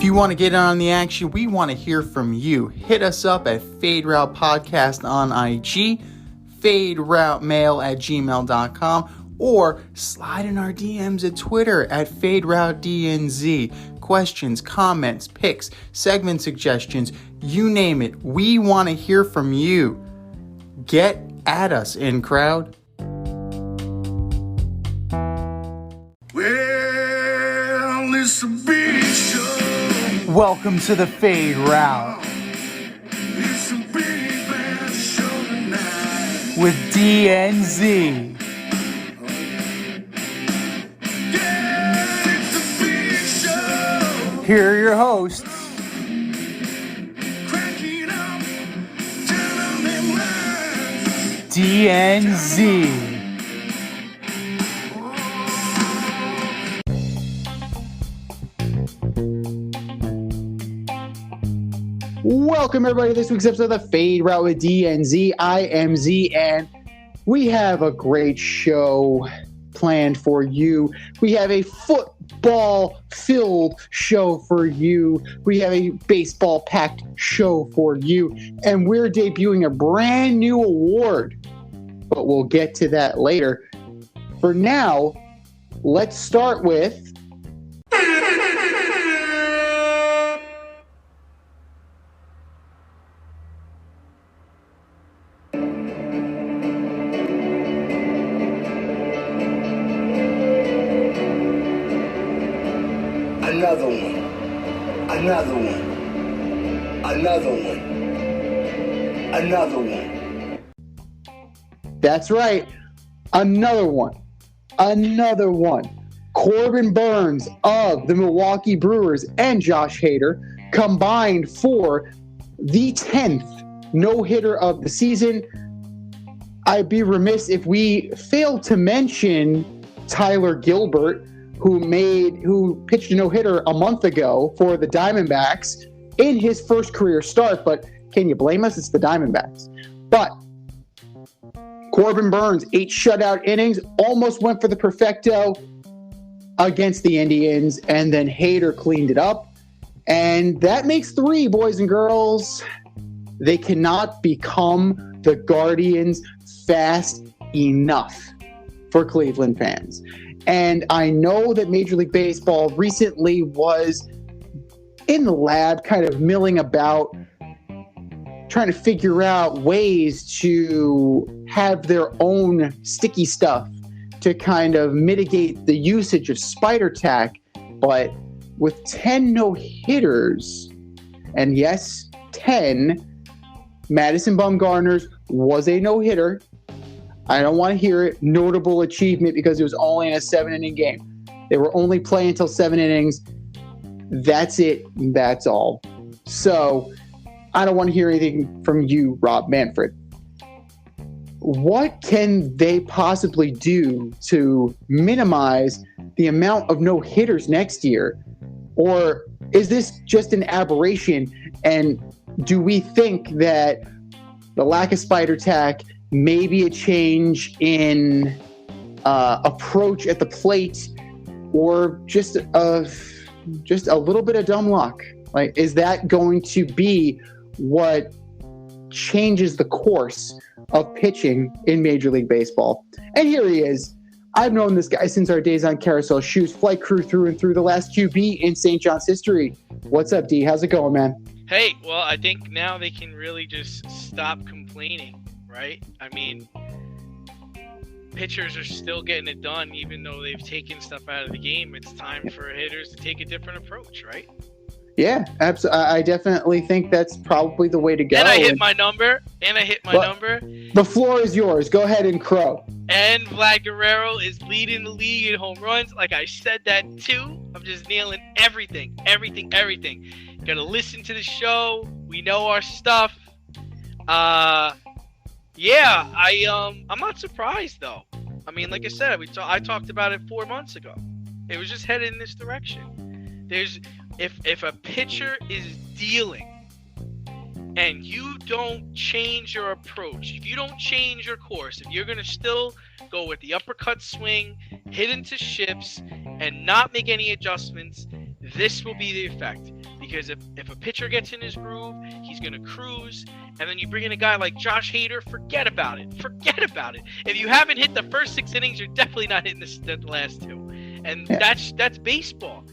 If you want to get in on the action, we want to hear from you. Hit us up at Fade Route Podcast on IG, faderoutemail@gmail.com, or slide in our DMs at Twitter at FadeRouteDNZ. Questions, comments, picks, segment suggestions, you name it. We want to hear from you. Get at us, in crowd. Well, it's a big show. Welcome to the Fade Route It's a big bad show tonight. with DNZ. Yeah, it's a big show. Here are your hosts, Cracking up, telling them lies. DNZ. Welcome, everybody, to this week's episode of the Fade Route with DNZ. I am Z, and we have a great show planned for you. We have a football-filled show for you. We have a baseball-packed show for you, and we're debuting a brand new award, but we'll get to that later. For now, let's start with Another one. Another one. Another one. Another one. That's right. Another one. Another one. Corbin Burnes of the Milwaukee Brewers and Josh Hader combined for the 10th no-hitter of the season. I'd be remiss if we failed to mention Tyler Gilbert, who pitched a no-hitter a month ago for the Diamondbacks in his first career start. But can you blame us? It's the Diamondbacks. But Corbin Burnes, 8 shutout innings, almost went for the perfecto against the Indians, and then Hader cleaned it up. And that makes 3, boys and girls. They cannot become the Guardians fast enough for Cleveland fans. And I know that Major League Baseball recently was in the lab kind of milling about, trying to figure out ways to have their own sticky stuff to kind of mitigate the usage of spider tack. But with 10 no-hitters, and yes, 10, Madison Bumgarner's was a no-hitter. I don't want to hear it. Notable achievement because it was only in a 7-inning game. They were only playing until 7 innings. That's it. That's all. So I don't want to hear anything from you, Rob Manfred. What can they possibly do to minimize the amount of no-hitters next year? Or is this just an aberration? And do we think that the lack of spider tack, maybe a change in approach at the plate, or just a little bit of dumb luck? Like, is that going to be what changes the course of pitching in Major League Baseball? And here he is. I've known this guy since our days on Carousel Shoes, flight crew through and through, the last QB in St. John's history. What's up, D? How's it going, man? Hey, well, I think now they can really just stop complaining. Right? I mean, pitchers are still getting it done, even though they've taken stuff out of the game. It's time for hitters to take a different approach, right? Yeah, absolutely. I definitely think that's probably the way to go. And I hit my number. The floor is yours. Go ahead and crow. And Vlad Guerrero is leading the league in home runs. Like I said that too. I'm just nailing everything. Gotta listen to the show. We know our stuff. Yeah, I'm not surprised though. I mean, like I said, I talked about it 4 months ago. It was just headed in this direction. If a pitcher is dealing and you don't change your approach, if you don't change your course, if you're going to still go with the uppercut swing, hit into ships, and not make any adjustments, this will be the effect. Because if a pitcher gets in his groove, he's going to cruise. And then you bring in a guy like Josh Hader, forget about it. Forget about it. If you haven't hit the first 6 innings, you're definitely not hitting the last 2. And that's baseball.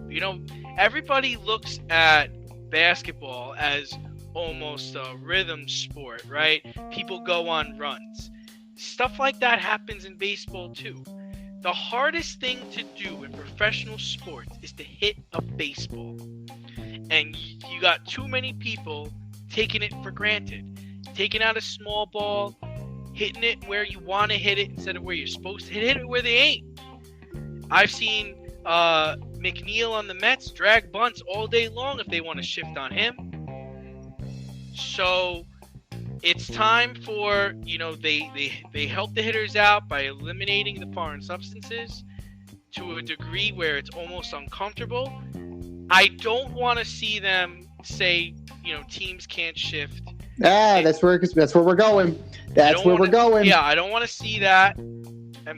You know, everybody looks at basketball as almost a rhythm sport, right? People go on runs. Stuff like that happens in baseball too. The hardest thing to do in professional sports is to hit a baseball. And you got too many people taking it for granted. Taking out a small ball, hitting it where you want to hit it instead of where you're supposed to hit it where they ain't. I've seen McNeil on the Mets drag bunts all day long if they want to shift on him. So it's time for, you know, they help the hitters out by eliminating the foreign substances to a degree where it's almost uncomfortable. I don't want to see them say, you know, teams can't shift. That's where we're going. That's where we're going. Yeah, I don't want to see that.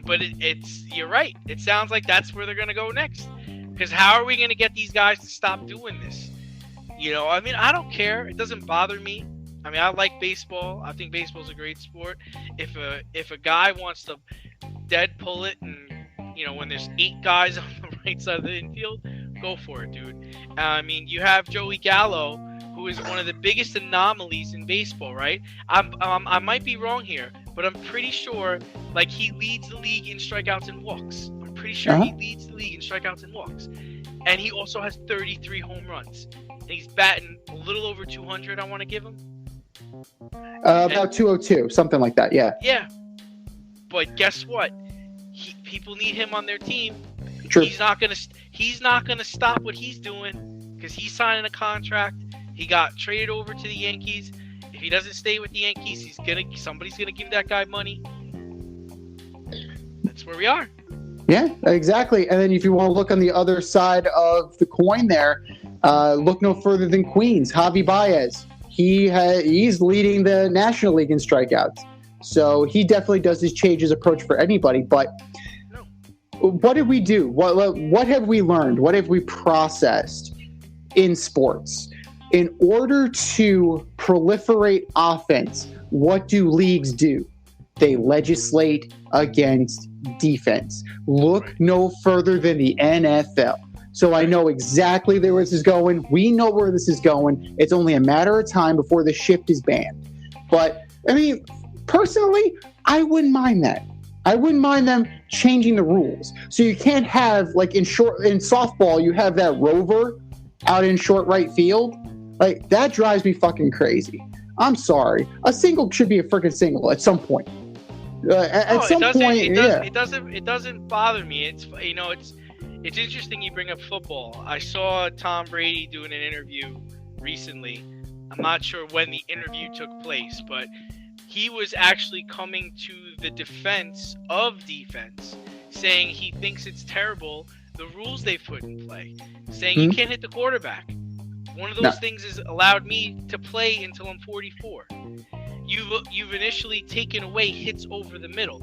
But you're right. It sounds like that's where they're going to go next. Because how are we going to get these guys to stop doing this? You know, I mean, I don't care. It doesn't bother me. I mean, I like baseball. I think baseball's a great sport. If a guy wants to dead pull it and, you know, when there's 8 guys on the right side of the infield, go for it, dude. I mean, you have Joey Gallo, who is one of the biggest anomalies in baseball, right? I might be wrong here, but I'm pretty sure, like, he leads the league in strikeouts and walks. I'm pretty sure he leads the league in strikeouts and walks. And he also has 33 home runs. And he's batting a little over 200, I want to give him. About 202, something like that, yeah. Yeah. But guess what? People need him on their team. True. He's not gonna stop what he's doing because he's signing a contract. He got traded over to the Yankees. If he doesn't stay with the Yankees, somebody's gonna give that guy money. That's where we are. Yeah, exactly. And then if you want to look on the other side of the coin there, look no further than Queens. Javi Baez. He's leading the National League in strikeouts. So he definitely does change his approach for anybody. But what did we do? What have we learned? What have we processed in sports? In order to proliferate offense, what do leagues do? They legislate against defense. Look no further than the NFL. So I know exactly where this is going. We know where this is going. It's only a matter of time before the shift is banned. But, I mean, personally, I wouldn't mind that. I wouldn't mind them changing the rules. So you can't have, like, in softball, you have that rover out in short right field. Like, that drives me fucking crazy. I'm sorry. A single should be a freaking single at some point. It doesn't bother me. It's interesting you bring up football. I saw Tom Brady doing an interview recently. I'm not sure when the interview took place, but he was actually coming to the defense of defense, saying he thinks it's terrible, the rules they put in play, saying you can't hit the quarterback. One of those things has allowed me to play until I'm 44. You've initially taken away hits over the middle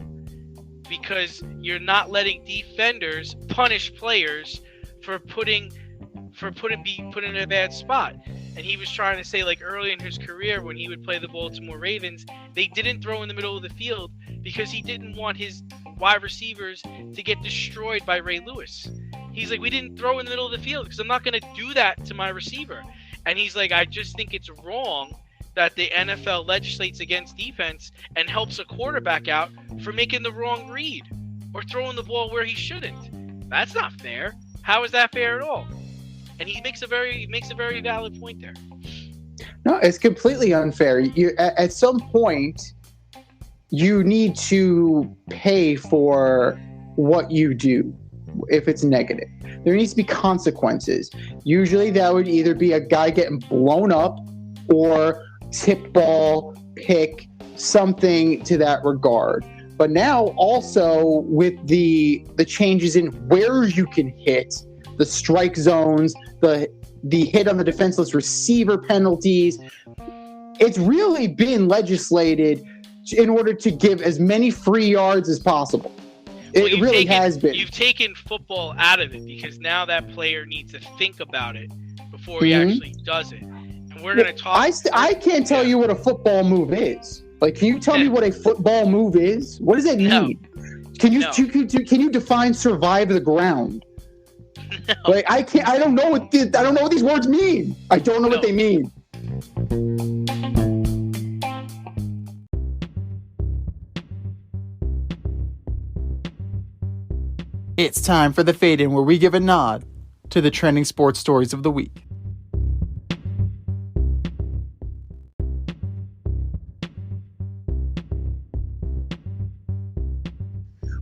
because you're not letting defenders punish players for putting in a bad spot. And he was trying to say, like, early in his career when he would play the Baltimore Ravens, they didn't throw in the middle of the field because he didn't want his wide receivers to get destroyed by Ray Lewis. He's like, we didn't throw in the middle of the field because I'm not going to do that to my receiver. And he's like, I just think it's wrong that the NFL legislates against defense and helps a quarterback out for making the wrong read or throwing the ball where he shouldn't. That's not fair. How is that fair at all? And he makes a very valid point there. No, it's completely unfair. At some point, you need to pay for what you do if it's negative. There needs to be consequences. Usually that would either be a guy getting blown up or tip ball, pick, something to that regard. But now also with the changes in where you can hit, the strike zones, the hit on the defenseless receiver penalties, it's really been legislated in order to give as many free yards as possible. It really has been. You've taken football out of it because now that player needs to think about it before he actually does it. And we're going to talk. I can't tell you what a football move is. Like, can you tell me what a football move is? What does that mean? Can you define survive the ground? No. Like, I don't know what these words mean. I don't know what they mean. It's time for the Fade In, where we give a nod to the trending sports stories of the week.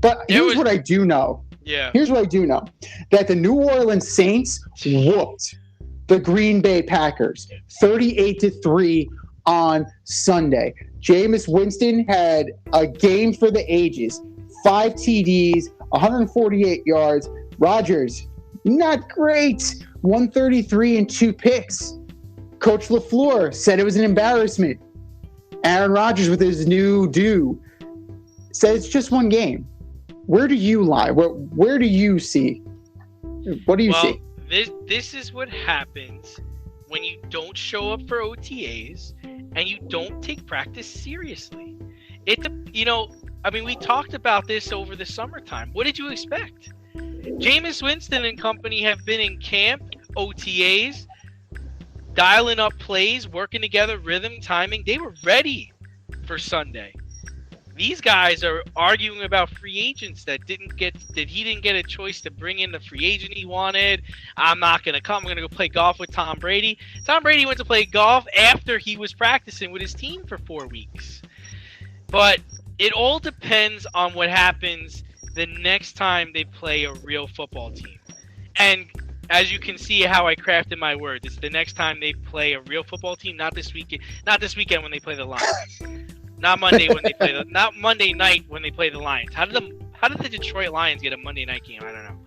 But here's what I do know. Yeah. Here's what I do know. That the New Orleans Saints whooped the Green Bay Packers 38-3 on Sunday. Jameis Winston had a game for the ages. 5 TDs, 148 yards. Rodgers, not great. 133 and 2 picks. Coach LaFleur said it was an embarrassment. Aaron Rodgers with his new do said it's just one game. Where do you lie? Where do you see? What do you see? This is what happens when you don't show up for OTAs and you don't take practice seriously. We talked about this over the summertime. What did you expect? Jameis Winston and company have been in camp, OTAs, dialing up plays, working together, rhythm, timing. They were ready for Sunday. These guys are arguing about free agents that he didn't get a choice to bring in the free agent he wanted. I'm not going to come. I'm going to go play golf with Tom Brady. Tom Brady went to play golf after he was practicing with his team for 4 weeks. But it all depends on what happens the next time they play a real football team. And as you can see how I crafted my words, it's the next time they play a real football team, not this weekend when they play the Lions. Not Monday not Monday night when they play the Lions. How did the Detroit Lions get a Monday night game? I don't know.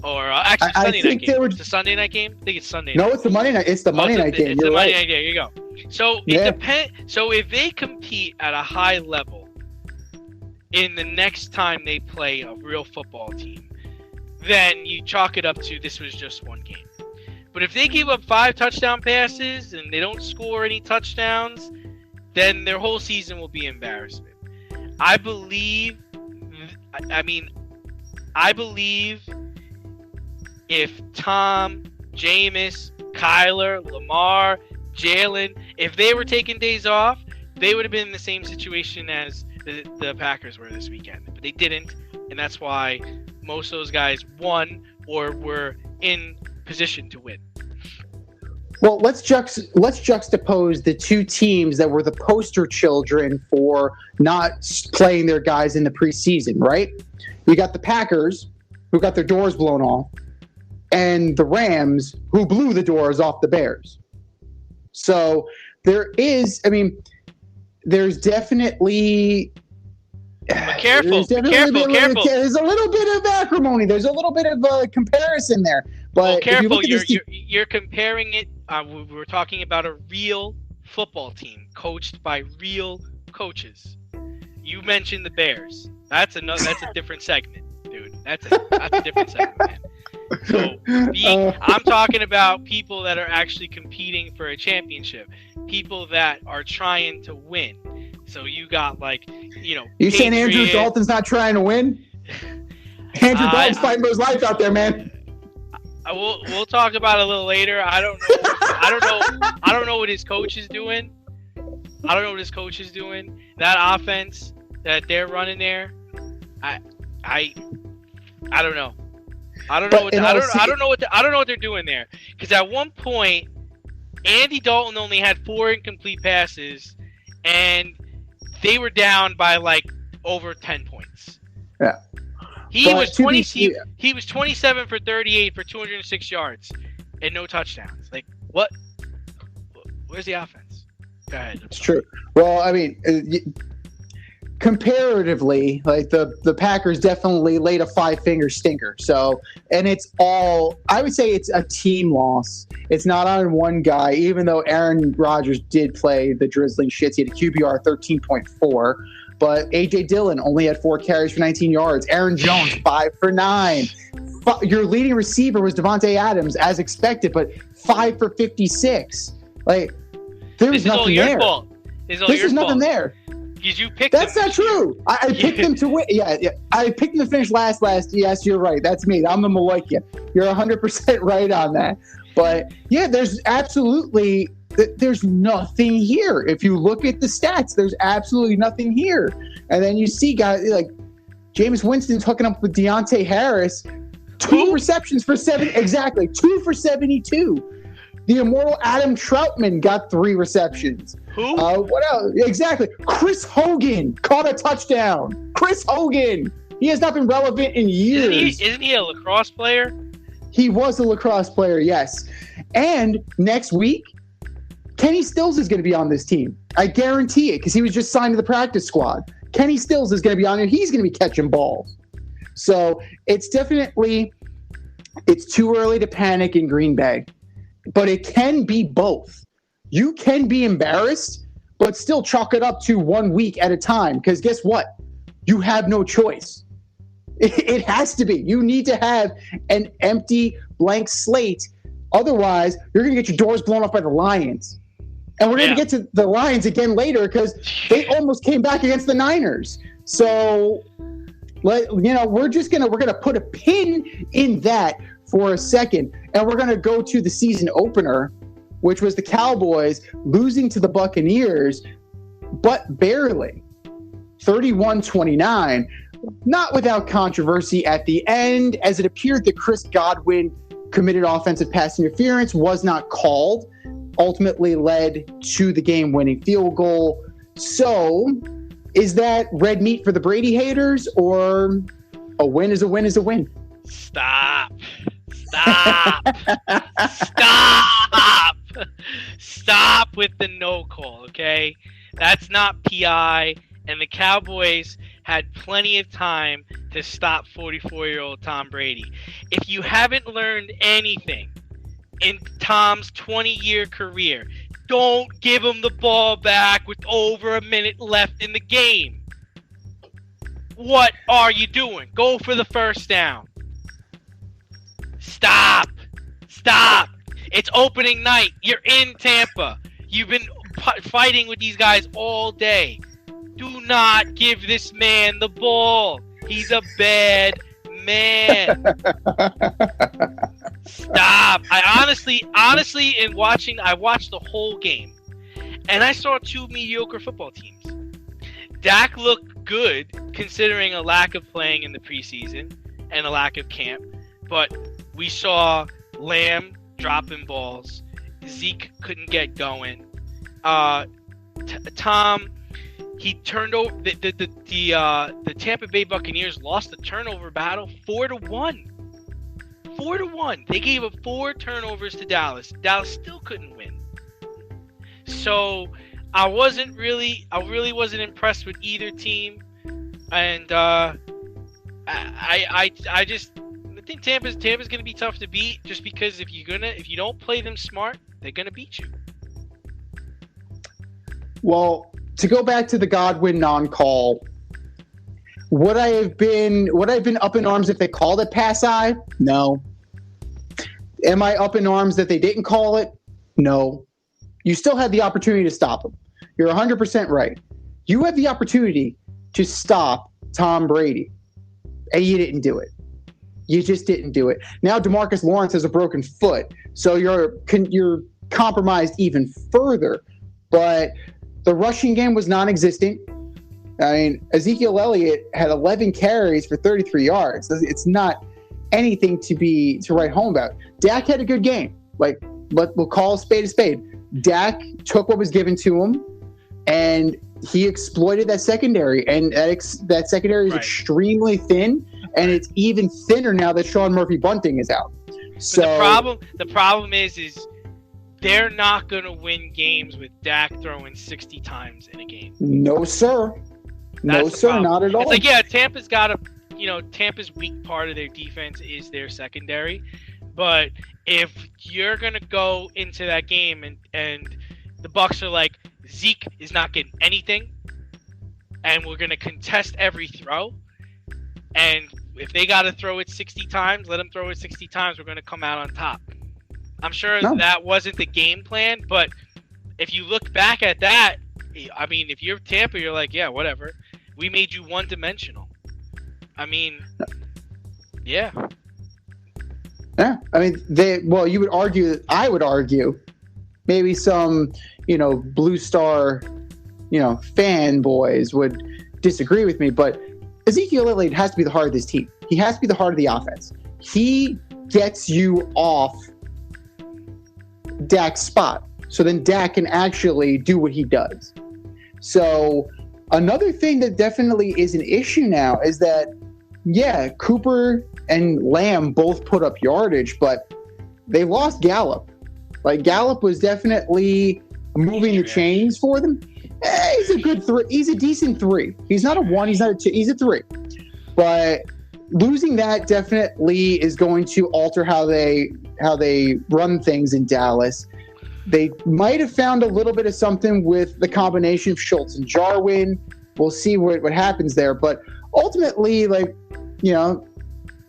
Or actually Sunday night game. It's the Sunday night game? I think it's Sunday night. No, it's the Monday night. It's the Monday night game. It's the Monday night game. There you go. So it depends. So if they compete at a high level in the next time they play a real football team, then you chalk it up to this was just one game. But if they give up 5 touchdown passes and they don't score any touchdowns, then their whole season will be embarrassment. I believe if Tom, Jameis, Kyler, Lamar, Jalen, if they were taking days off, they would have been in the same situation as the Packers were this weekend. But they didn't, and that's why most of those guys won or were in position to win. Well, let's juxtapose the two teams that were the poster children for not playing their guys in the preseason, right? You got the Packers, who got their doors blown off, and the Rams, who blew the doors off the Bears. So there's definitely... Careful. There's a little bit of acrimony. There's a little bit of comparison there. But careful. You're comparing it. We're talking about a real football team coached by real coaches. You mentioned the Bears. That's a different segment, dude. That's a different segment, man. So I'm talking about people that are actually competing for a championship, people that are trying to win. So you got You saying Andrew Dalton's not trying to win? Andrew Dalton's fighting for his life out there, man. We'll talk about it a little later. I don't know what his coach is doing. That offense that they're running there, I don't know. I don't know what they're doing there. Because at one point, Andy Dalton only had 4 incomplete passes, and they were down by over 10 points. Yeah. He was 27 for 38 for 206 yards and no touchdowns. What? Where's the offense? Go ahead. It's true. Well, comparatively, the Packers definitely laid a 5-finger stinker. So, and I would say it's a team loss. It's not on one guy, even though Aaron Rodgers did play the drizzling shits. He had a QBR 13.4, but A.J. Dillon only had 4 carries for 19 yards. Aaron Jones, 5 for 9. your leading receiver was Devontae Adams, as expected, but 5 for 56. Like, there was nothing there. This is nothing there. Because you picked That's them not true. I picked them to win. Yeah, I picked them to finish last. Yes, you're right. That's me. I'm the Maloikia. You're 100% right on that. But, yeah, there's nothing here. If you look at the stats, there's absolutely nothing here. And then you see guys like Jameis Winston's hooking up with Deontay Harris. 2 receptions for 7. Exactly. 2 for 72. The immortal Adam Troutman got 3 receptions. Who? What else? Exactly. Chris Hogan caught a touchdown. Chris Hogan. He has not been relevant in years. Isn't he a lacrosse player? He was a lacrosse player, yes. And next week, Kenny Stills is going to be on this team. I guarantee it, because he was just signed to the practice squad. Kenny Stills is going to be on here. He's going to be catching balls. So it's definitely, it's too early to panic in Green Bay. But it can be both. You can be embarrassed, but still chalk it up to 1 week at a time. Because guess what? You have no choice. It has to be. You need to have an empty, blank slate. Otherwise, you're going to get your doors blown off by the Lions. And we're going to get to the Lions again later because they almost came back against the Niners. So, we're going to put a pin in that for a second. And we're going to go to the season opener, which was the Cowboys losing to the Buccaneers, but barely. 31-29, not without controversy at the end, as it appeared that Chris Godwin committed offensive pass interference, was not called, ultimately led to the game-winning field goal. So, is that red meat for the Brady haters, or a win is a win is a win? Stop. Stop with the no call, okay? That's not PI, and the Cowboys had plenty of time to stop 44-year-old Tom Brady. If you haven't learned anything in Tom's 20-year career, don't give him the ball back with over a minute left in the game. What are you doing? Go for the first down. Stop. It's opening night. You're in Tampa. You've been fighting with these guys all day. Do not give this man the ball. He's a bad man. Stop. I honestly, in watching, I watched the whole game, and I saw 2 mediocre football teams. Dak looked good, considering a lack of playing in the preseason and a lack of camp, but we saw Lamb dropping balls. Zeke couldn't get going. Tom, he turned over the Tampa Bay Buccaneers lost the turnover battle 4-1. 4-1. They gave up 4 turnovers to Dallas. Dallas still couldn't win. So I really wasn't impressed with either team, and I think Tampa's going to be tough to beat, just because if you don't play them smart, they're going to beat you. Well, to go back to the Godwin non-call, would I have been up in arms if they called it pass eye? No. Am I up in arms that they didn't call it? No. You still had the opportunity to stop them. You're 100% right. You had the opportunity to stop Tom Brady, and you didn't do it. You just didn't do it. Now DeMarcus Lawrence has a broken foot, so you're compromised even further. But the rushing game was non-existent. I mean, Ezekiel Elliott had 11 carries for 33 yards. It's not anything to write home about. Dak had a good game. Like, we'll call a spade. Dak took what was given to him, and he exploited that secondary. And that secondary is extremely thin, and it's even thinner now that Sean Murphy-Bunting is out. So the problem is they're not going to win games with Dak throwing 60 times in a game. No, sir. No, sir, not at all. It's like, yeah, Tampa's weak part of their defense is their secondary. But if you're going to go into that game and the Bucs are like, Zeke is not getting anything, and we're going to contest every throw, and if they got to throw it 60 times, let them throw it 60 times. We're going to come out on top. I'm sure that wasn't the game plan, but if you look back at that, I mean, if you're Tampa, you're like, yeah, whatever. We made you one-dimensional. I mean, yeah. Yeah, I mean, you would argue, I would argue, maybe some, Blue Star, fanboys would disagree with me, but Ezekiel Elliott has to be the heart of this team. He has to be the heart of the offense. He gets you off Dak's spot, so then Dak can actually do what he does. So another thing that definitely is an issue now is that, yeah, Cooper and Lamb both put up yardage, but they lost Gallup. Like, Gallup was definitely moving the chains for them. He's a good 3. He's a decent 3. He's not a 1. He's not a 2. He's a 3. But losing that definitely is going to alter how they run things in Dallas. They might have found a little bit of something with the combination of Schultz and Jarwin. We'll see what happens there. But ultimately, it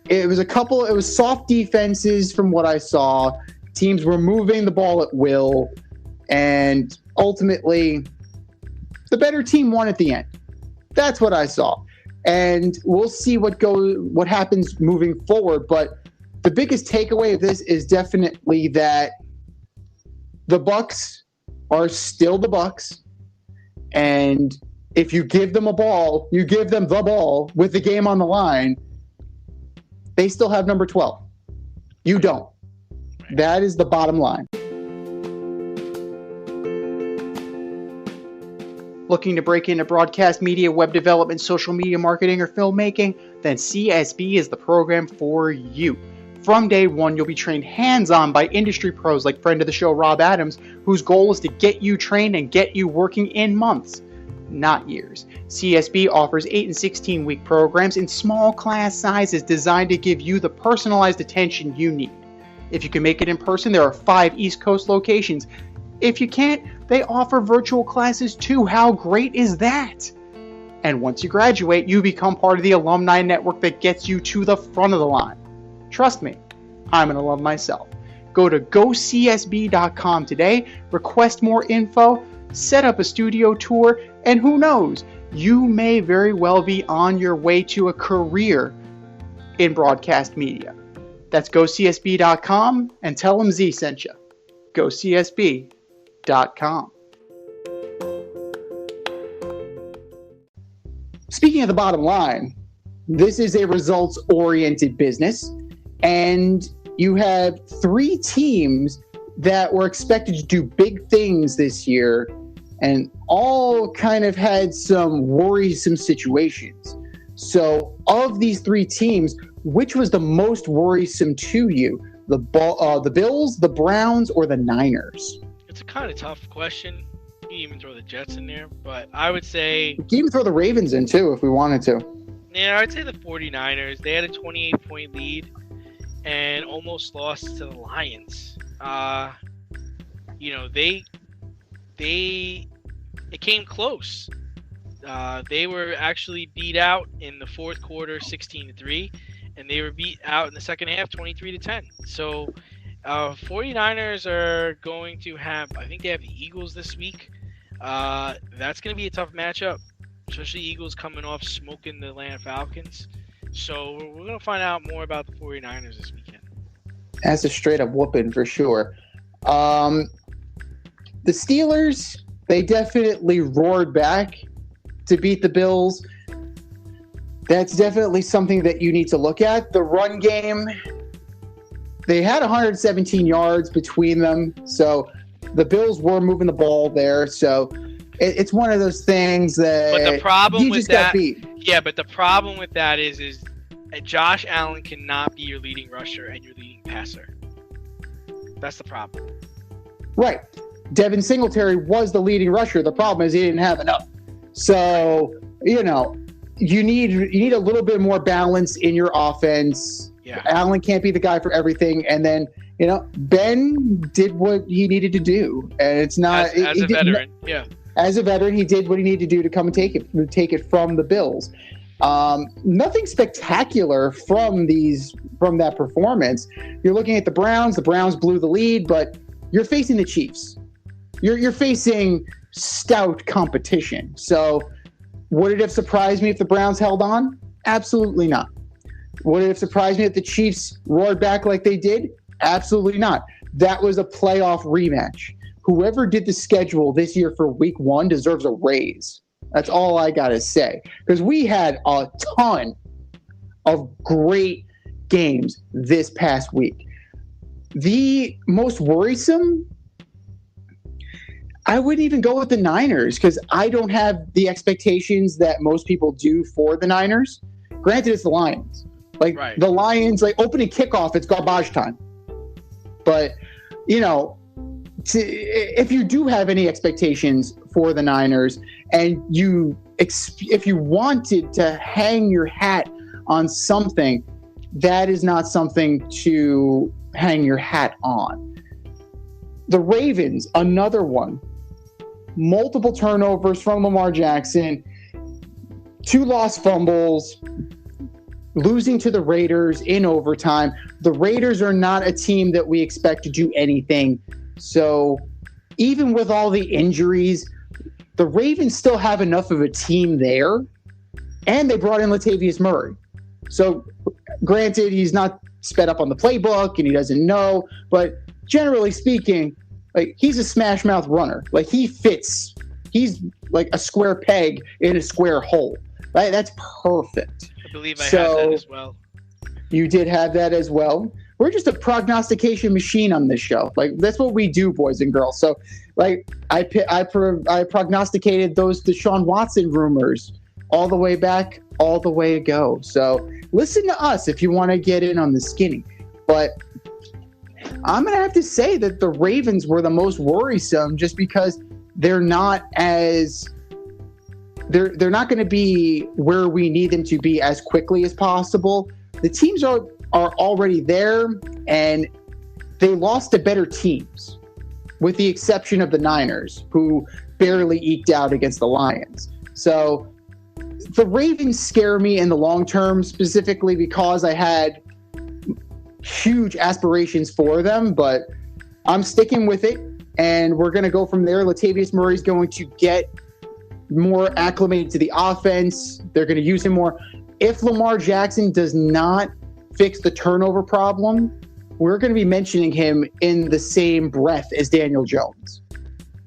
was soft defenses from what I saw. Teams were moving the ball at will. And ultimately, the better team won at the end. That's what I saw. And we'll see what happens moving forward. But the biggest takeaway of this is definitely that the Bucs are still the Bucs. And if you give them a ball, you give them the ball with the game on the line, they still have number 12. You don't. That is the bottom line. Looking to break into broadcast media, web development, social media marketing, or filmmaking? Then CSB is the program for you. From day one, you'll be trained hands-on by industry pros like friend of the show Rob Adams, whose goal is to get you trained and get you working in months, not years. CSB offers 8 and 16-week programs in small class sizes designed to give you the personalized attention you need. If you can make it in person, there are 5 East Coast locations. If you can't, they offer virtual classes too. How great is that? And once you graduate, you become part of the alumni network that gets you to the front of the line. Trust me, I'm an alum myself. Go to gocsb.com today, request more info, set up a studio tour, and who knows, you may very well be on your way to a career in broadcast media. That's gocsb.com and tell them Z sent you. gocsb.com. Speaking of the bottom line, this is a results-oriented business, and you have 3 teams that were expected to do big things this year and all kind of had some worrisome situations. So of these 3 teams, which was the most worrisome to you? The Bills, the Browns, or the Niners? It's a kind of tough question. You can even throw the Jets in there, but I would say... We can even throw the Ravens in, too, if we wanted to. Yeah, I'd say the 49ers. They had a 28-point lead and almost lost to the Lions. It came close. They were actually beat out in the fourth quarter 16-3, and they were beat out in the second half 23-10. So 49ers are going to have, I think they have the Eagles this week. That's going to be a tough matchup, especially Eagles coming off smoking the Atlanta Falcons. So we're going to find out more about the 49ers this weekend. That's a straight up whooping for sure. The Steelers, they definitely roared back to beat the Bills. That's definitely something that you need to look at. The run game, they had 117 yards between them. So the Bills were moving the ball there. So it's one of those things that but the problem you with just that, got beat. Yeah, but the problem with that is Josh Allen cannot be your leading rusher and your leading passer. That's the problem. Right. Devin Singletary was the leading rusher. The problem is he didn't have enough. So, you need a little bit more balance in your offense. Yeah. Allen can't be the guy for everything. And then, Ben did what he needed to do. And it's not as a veteran. Yeah. As a veteran, he did what he needed to do to come and take it from the Bills. Nothing spectacular from that performance. You're looking at the Browns. The Browns blew the lead, but you're facing the Chiefs. You're facing stout competition. So would it have surprised me if the Browns held on? Absolutely not. Would it have surprised me if the Chiefs roared back like they did? Absolutely not. That was a playoff rematch. Whoever did the schedule this year for week 1 deserves a raise. That's all I got to say. Because we had a ton of great games this past week. The most worrisome, I wouldn't even go with the Niners because I don't have the expectations that most people do for the Niners. Granted, it's the Lions. Like, right. The Lions, like, opening kickoff, it's garbage time. But, you know, if you do have any expectations for the Niners and if you wanted to hang your hat on something, that is not something to hang your hat on. The Ravens, another one. Multiple turnovers from Lamar Jackson, 2 lost fumbles, losing to the Raiders in overtime. The Raiders are not a team that we expect to do anything. So even with all the injuries, the Ravens still have enough of a team there, and they brought in Latavius Murray. So granted, he's not sped up on the playbook and he doesn't know, but generally speaking, like, he's a smash mouth runner. Like, he fits. He's like a square peg in a square hole. Right? That's perfect. I believe I had that as well. You did have that as well. We're just a prognostication machine on this show. Like, that's what we do, boys and girls. So, like, I prognosticated those Deshaun Watson rumors all the way back, all the way ago. So listen to us if you want to get in on the skinny. But I'm going to have to say that the Ravens were the most worrisome just because they're not going to be where we need them to be as quickly as possible. The teams are already there, and they lost to better teams, with the exception of the Niners, who barely eked out against the Lions. So the Ravens scare me in the long term, specifically because I had huge aspirations for them, but I'm sticking with it, and we're going to go from there. Latavius Murray is going to get more acclimated to the offense. They're going to use him more. If Lamar Jackson does not fix the turnover problem, we're going to be mentioning him in the same breath as Daniel Jones.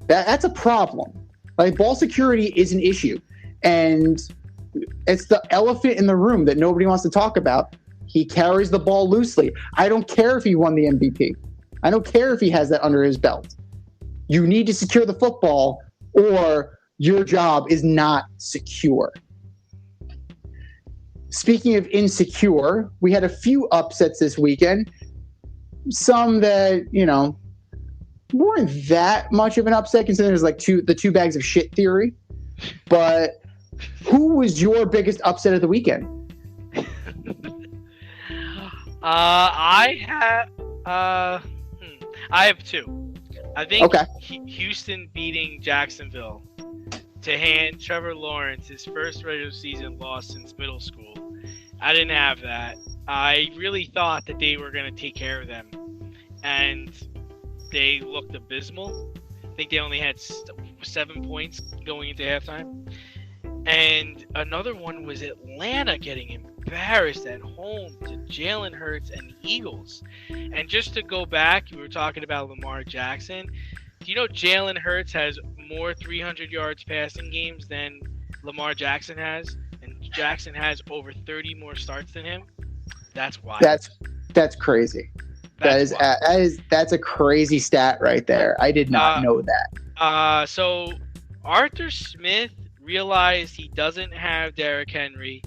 That's a problem. Like, ball security is an issue, and it's the elephant in the room that nobody wants to talk about. He carries the ball loosely. I don't care if he won the MVP. I don't care if he has that under his belt. You need to secure the football, or your job is not secure. Speaking of insecure, we had a few upsets this weekend. Some that, you know, weren't that much of an upset considering there's like the 2 bags of shit theory. But who was your biggest upset of the weekend? I have 2. I think Houston beating Jacksonville to hand Trevor Lawrence his first regular season loss since middle school. I didn't have that. I really thought that they were going to take care of them, and they looked abysmal. I think they only had 7 points going into halftime. And another one was Atlanta getting embarrassed at home to Jalen Hurts and the Eagles. And just to go back, you were talking about Lamar Jackson. Do you know Jalen Hurts has more 300 yards passing games than Lamar Jackson has? And Jackson has over 30 more starts than him? That's wild. That's crazy. That's a crazy stat right there. I did not know that. So Arthur Smith realized he doesn't have Derrick Henry.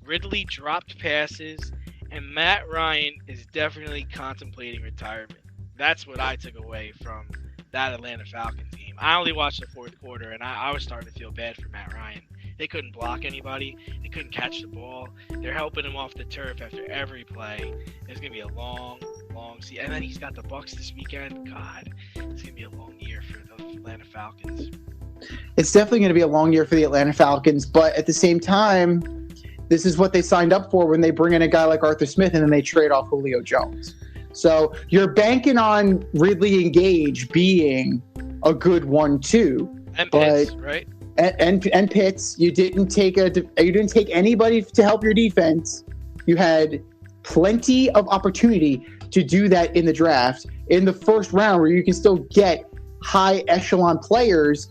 Ridley dropped passes, and Matt Ryan is definitely contemplating retirement. That's what I took away from that Atlanta Falcons team. I only watched the 4th quarter, and I was starting to feel bad for Matt Ryan. They couldn't block anybody. They couldn't catch the ball. They're helping him off the turf after every play. It's going to be a long season. And then he's got the Bucs this weekend. God, it's going to be a long year for the Atlanta Falcons. It's definitely going to be a long year for the Atlanta Falcons, but at the same time, this is what they signed up for when they bring in a guy like Arthur Smith and then they trade off Julio Jones. So you're banking on Ridley and Gage being a good 1-2. And Pitts, right? And Pitts. You didn't take anybody to help your defense. You had plenty of opportunity to do that in the draft in the first round, where you can still get high echelon players,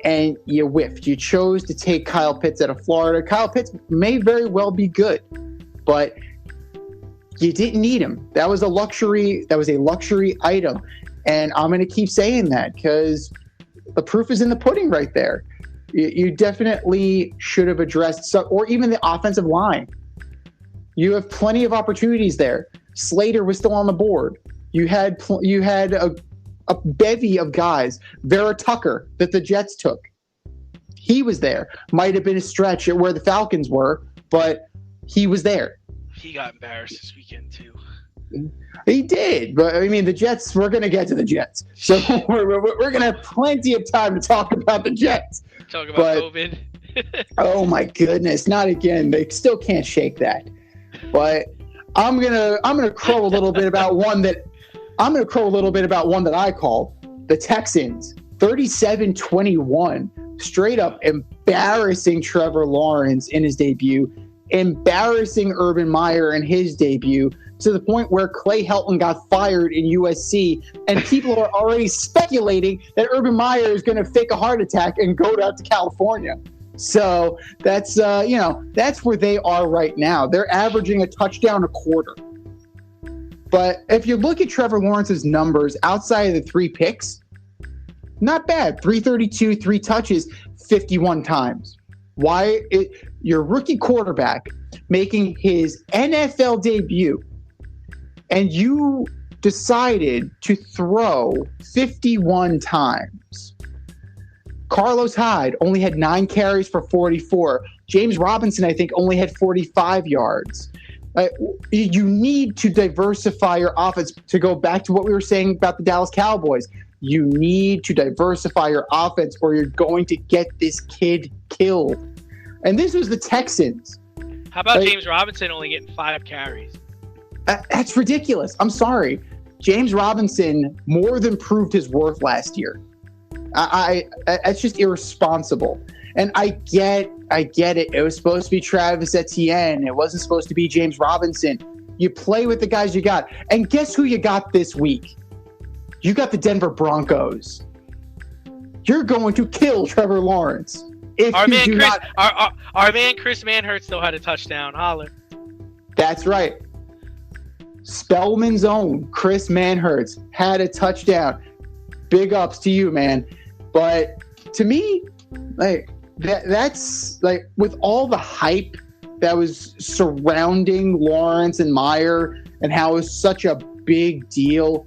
and you whiffed. You chose to take Kyle Pitts out of Florida. Kyle Pitts may very well be good, but you didn't need him. That was a luxury item. And I'm going to keep saying that because the proof is in the pudding right there. You definitely should have addressed or even the offensive line. You have plenty of opportunities there. Slater was still on the board. You had a bevy of guys. Vera Tucker that the Jets took. He was there. Might have been a stretch at where the Falcons were, but he was there. He got embarrassed this weekend too. He did, but I mean, the Jets. We're going to get to the Jets, so we're going to have plenty of time to talk about the Jets. Talk about COVID. Oh my goodness, not again! They still can't shake that. But I'm gonna crow a little bit about one that I called the Texans. 37-21, straight up embarrassing Trevor Lawrence in his debut, embarrassing Urban Meyer in his debut, to the point where Clay Helton got fired in USC, and people are already speculating that Urban Meyer is going to fake a heart attack and go out to California. So that's that's where they are right now. They're averaging a touchdown a quarter. But if you look at Trevor Lawrence's numbers outside of the 3 picks, not bad. 332, 3 touches, 51 times. Your rookie quarterback making his NFL debut, and you decided to throw 51 times. Carlos Hyde only had 9 carries for 44. James Robinson, I think, only had 45 yards. You need to diversify your offense. To go back to what we were saying about the Dallas Cowboys, you need to diversify your offense or you're going to get this kid killed. And this was the Texans. How about James Robinson only getting 5 carries? That's ridiculous. I'm sorry. James Robinson more than proved his worth last year. It's just irresponsible. And I get it. It was supposed to be Travis Etienne. It wasn't supposed to be James Robinson. You play with the guys you got. And guess who you got this week? You got the Denver Broncos. You're going to kill Trevor Lawrence. Our man Chris Manhurts still had a touchdown. Holler. That's right. Spellman's own Chris Manhurts had a touchdown. Big ups to you, man. But to me, that's with all the hype that was surrounding Lawrence and Meyer and how it was such a big deal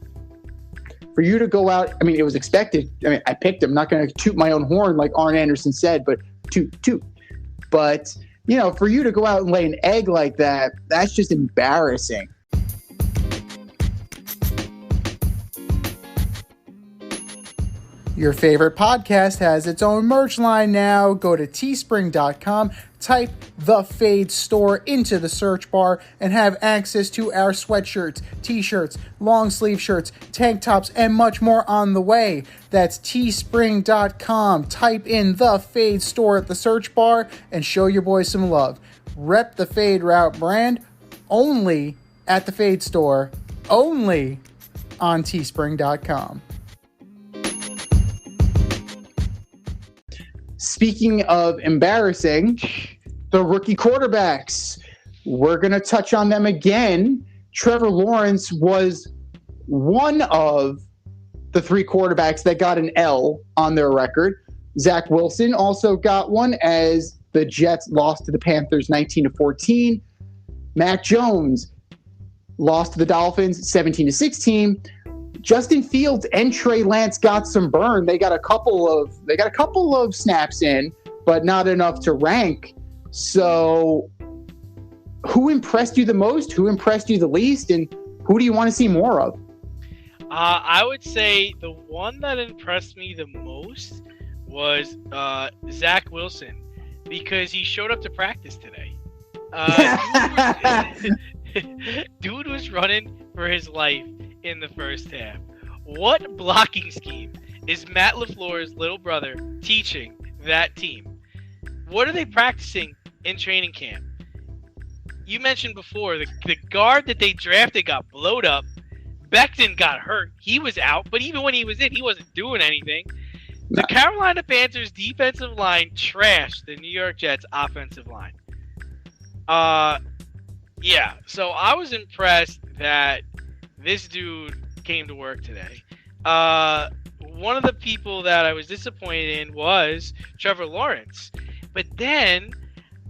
for you to go out. I mean, it was expected. I mean, I picked him. I'm not going to toot my own horn like Arn Anderson said, but toot. But, for you to go out and lay an egg like that, that's just embarrassing. Your favorite podcast has its own merch line now. Go to teespring.com, type The Fade Store into the search bar, and have access to our sweatshirts, t-shirts, long sleeve shirts, tank tops, and much more on the way. That's teespring.com. Type in The Fade Store at the search bar and show your boys some love. Rep the Fade Route brand only at the Fade Store, only on teespring.com. Speaking of embarrassing, the rookie quarterbacks, we're going to touch on them again. Trevor Lawrence was one of the 3 quarterbacks that got an L on their record. Zach Wilson also got one as the Jets lost to the Panthers 19-14. Mac Jones lost to the Dolphins 17-16. Justin Fields and Trey Lance got some burn. They got a couple of snaps in, but not enough to rank. So who impressed you the most? Who impressed you the least? And who do you want to see more of? I would say the one that impressed me the most was Zach Wilson, because he showed up to practice today. Dude was running for his life in the first half. What blocking scheme is Matt LaFleur's little brother teaching that team? What are they practicing in training camp? You mentioned before, the guard that they drafted got blowed up. Becton got hurt. He was out, but even when he was in, he wasn't doing anything. The Carolina Panthers defensive line trashed the New York Jets offensive line. Yeah, so I was impressed that this dude came to work today. One of the people that I was disappointed in was Trevor Lawrence. But then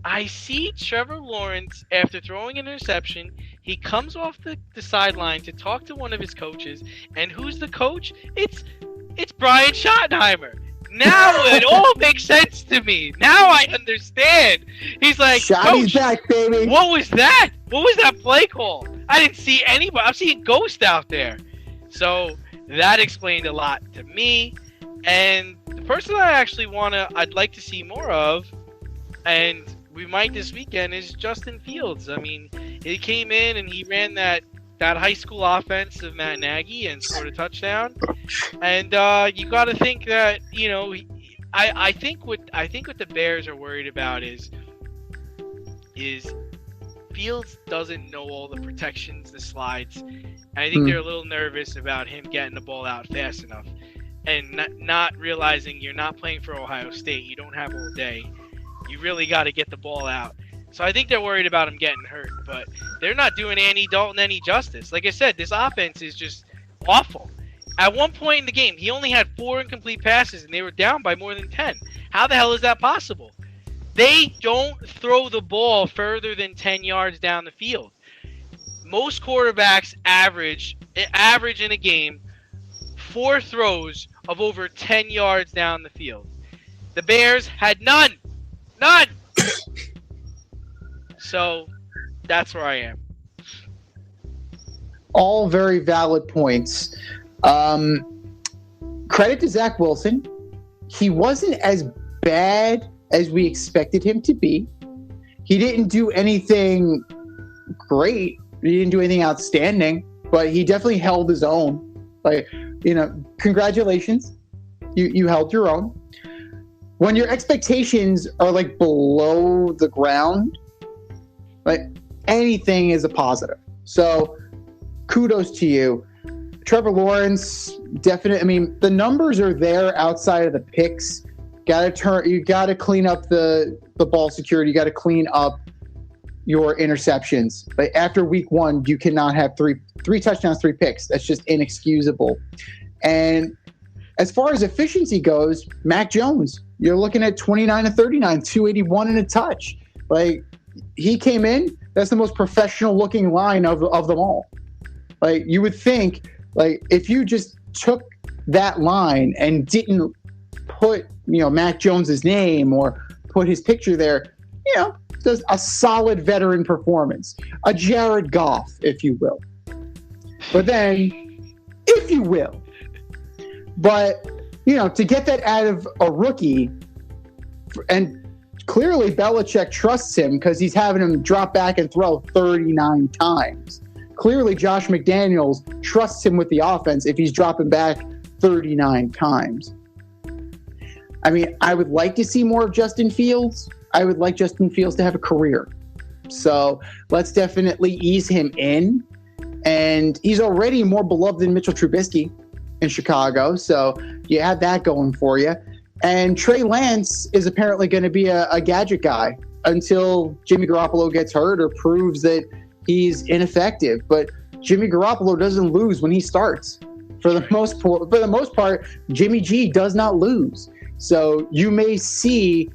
I see Trevor Lawrence, after throwing an interception, he comes off the sideline to talk to one of his coaches. And who's the coach? It's Brian Schottenheimer. Now it all makes sense to me. Now I understand. He's like, Schotty's Coach, back, baby. what was that? What was that play call? I didn't see anybody. I'm seeing ghosts out there. So that explained a lot to me. And the person I'd like to see more of, and we might this weekend, is Justin Fields. I mean, he came in and he ran that high school offense of Matt Nagy and scored a touchdown. And you got to think that, you know, I think what the Bears are worried about is Fields doesn't know all the protections, the slides. And I think they're a little nervous about him getting the ball out fast enough and not realizing you're not playing for Ohio State. You don't have all day. You really got to get the ball out. So I think they're worried about him getting hurt, but they're not doing Andy Dalton any justice. Like I said, this offense is just awful. At one point in the game, he only had 4 incomplete passes, and they were down by more than 10. How the hell is that possible? They don't throw the ball further than 10 yards down the field. Most quarterbacks average in a game 4 throws of over 10 yards down the field. The Bears had none. None! So that's where I am. All very valid points. Credit to Zach Wilson. He wasn't as bad as we expected him to be. He didn't do anything great. He didn't do anything outstanding, but he definitely held his own. Like, you know, congratulations. You held your own. When your expectations are like below the ground, like anything is a positive. So kudos to you. Trevor Lawrence, definitely. I mean, the numbers are there outside of the picks. You gotta clean up the ball security. You gotta clean up your interceptions. But after week 1, you cannot have three touchdowns, 3 picks. That's just inexcusable. And as far as efficiency goes, Mac Jones, you're looking at 29 to 39, 281 and a touch. Like, he came in, that's the most professional looking line of them all. Like, you would think, like, if you just took that line and didn't put, you know, Mac Jones's name or put his picture there, you know, does a solid veteran performance. A Jared Goff, if you will. But then, if you will. But, you know, to get that out of a rookie, and clearly Belichick trusts him because he's having him drop back and throw 39 times. Clearly Josh McDaniels trusts him with the offense if he's dropping back 39 times. I mean, I would like to see more of Justin Fields. I would like Justin Fields to have a career. So let's definitely ease him in. And he's already more beloved than Mitchell Trubisky in Chicago. So you have that going for you. And Trey Lance is apparently going to be a gadget guy until Jimmy Garoppolo gets hurt or proves that he's ineffective. But Jimmy Garoppolo doesn't lose when he starts. For the most part, Jimmy G does not lose. So you may see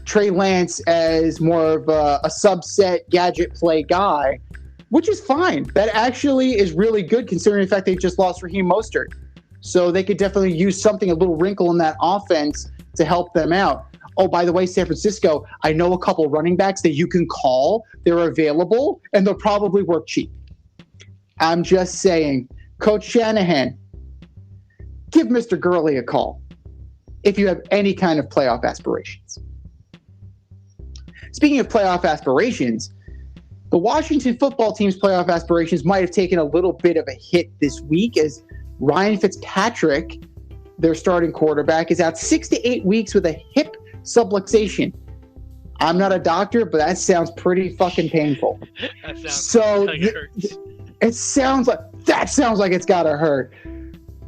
Trey Lance as more of a subset gadget play guy, which is fine. That actually is really good considering the fact they just lost Raheem Mostert. So they could definitely use something, a little wrinkle in that offense to help them out. Oh, by the way, San Francisco, I know a couple running backs that you can call. They're available, and they'll probably work cheap. I'm just saying, Coach Shanahan, give Mr. Gurley a call if you have any kind of playoff aspirations. speaking of playoff aspirations, the Washington football team's playoff aspirations might have taken a little bit of a hit this week as Ryan Fitzpatrick, their starting quarterback, is out 6 to 8 weeks with a hip subluxation. I'm not a doctor, but that sounds pretty fucking painful. That sounds so like it hurts. It sounds like it's gotta hurt.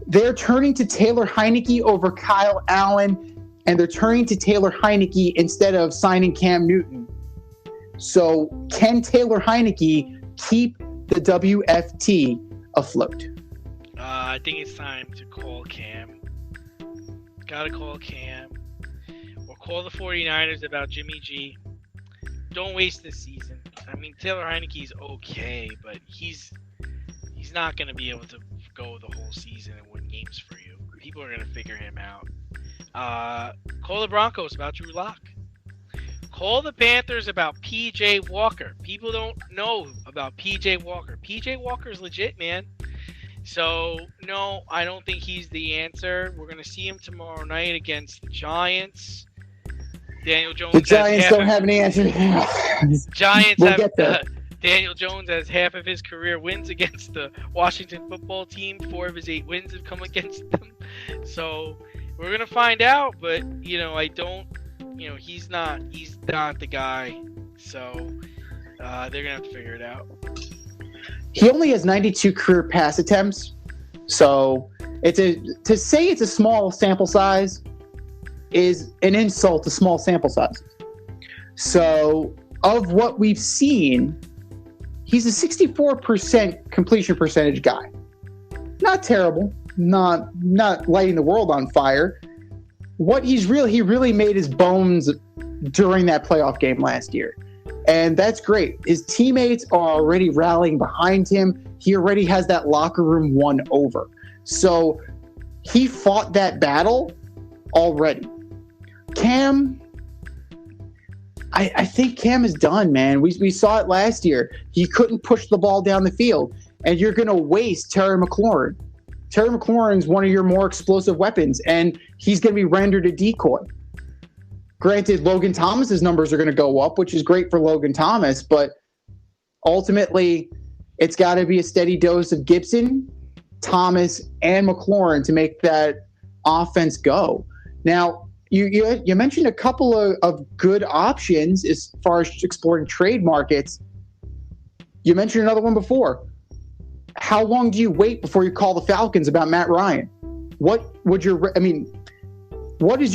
They're turning to Taylor Heineke over Kyle Allen, and they're turning to Taylor Heineke instead of signing Cam Newton. So can Taylor Heineke keep the WFT afloat? I think it's time to call Cam. Gotta call Cam. Or call the 49ers about Jimmy G. Don't waste this season. I mean, Taylor Heineke's okay, but he's not going to be able to go the whole season and win games for you. People are going to figure him out. Call the Broncos about Drew Lock. Call the Panthers about P.J. Walker. People don't know about P.J. Walker. P.J. Walker's legit, man. So, no, I don't think he's the answer. We're going to see him tomorrow night against the Giants. Daniel Jones. The Giants don't have any answer. Giants we'll have get there. Daniel Jones has half of his career wins against the Washington football team. 4 of his 8 wins have come against them. So we're gonna find out. But I don't. He's not the guy. So they're gonna have to figure it out. He only has 92 career pass attempts. So to say it's a small sample size is an insult to small sample sizes. So of what we've seen, he's a 64% completion percentage guy. Not terrible, not lighting the world on fire. What he really made his bones during that playoff game last year. And that's great. His teammates are already rallying behind him. He already has that locker room won over. So he fought that battle already. Cam, I think Cam is done, man. We saw it last year. He couldn't push the ball down the field, and you're going to waste Terry McLaurin. Terry McLaurin's one of your more explosive weapons, and he's going to be rendered a decoy. Granted, Logan Thomas's numbers are going to go up, which is great for Logan Thomas, but ultimately, it's got to be a steady dose of Gibson, Thomas, and McLaurin to make that offense go. Now, you mentioned a couple of good options as far as exploring trade markets. You mentioned another one before. How long do you wait before you call the Falcons about Matt Ryan? What is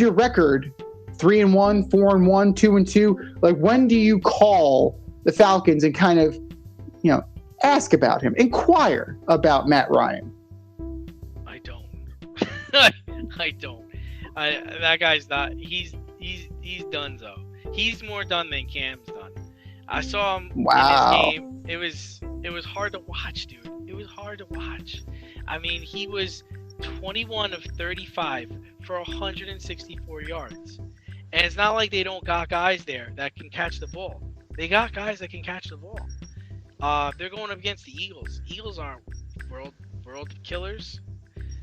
your record? 3-1, 4-1, 2-2. Like, when do you call the Falcons and kind of, ask about him, inquire about Matt Ryan? I don't. I don't. That guy's not. He's done though. He's more done than Cam's done. I saw him in his game. It was hard to watch, dude. It was hard to watch. I mean, he was 21 of 35 for 164 yards. And it's not like they don't got guys there that can catch the ball. They got guys that can catch the ball. They're going up against the Eagles. Eagles aren't world killers.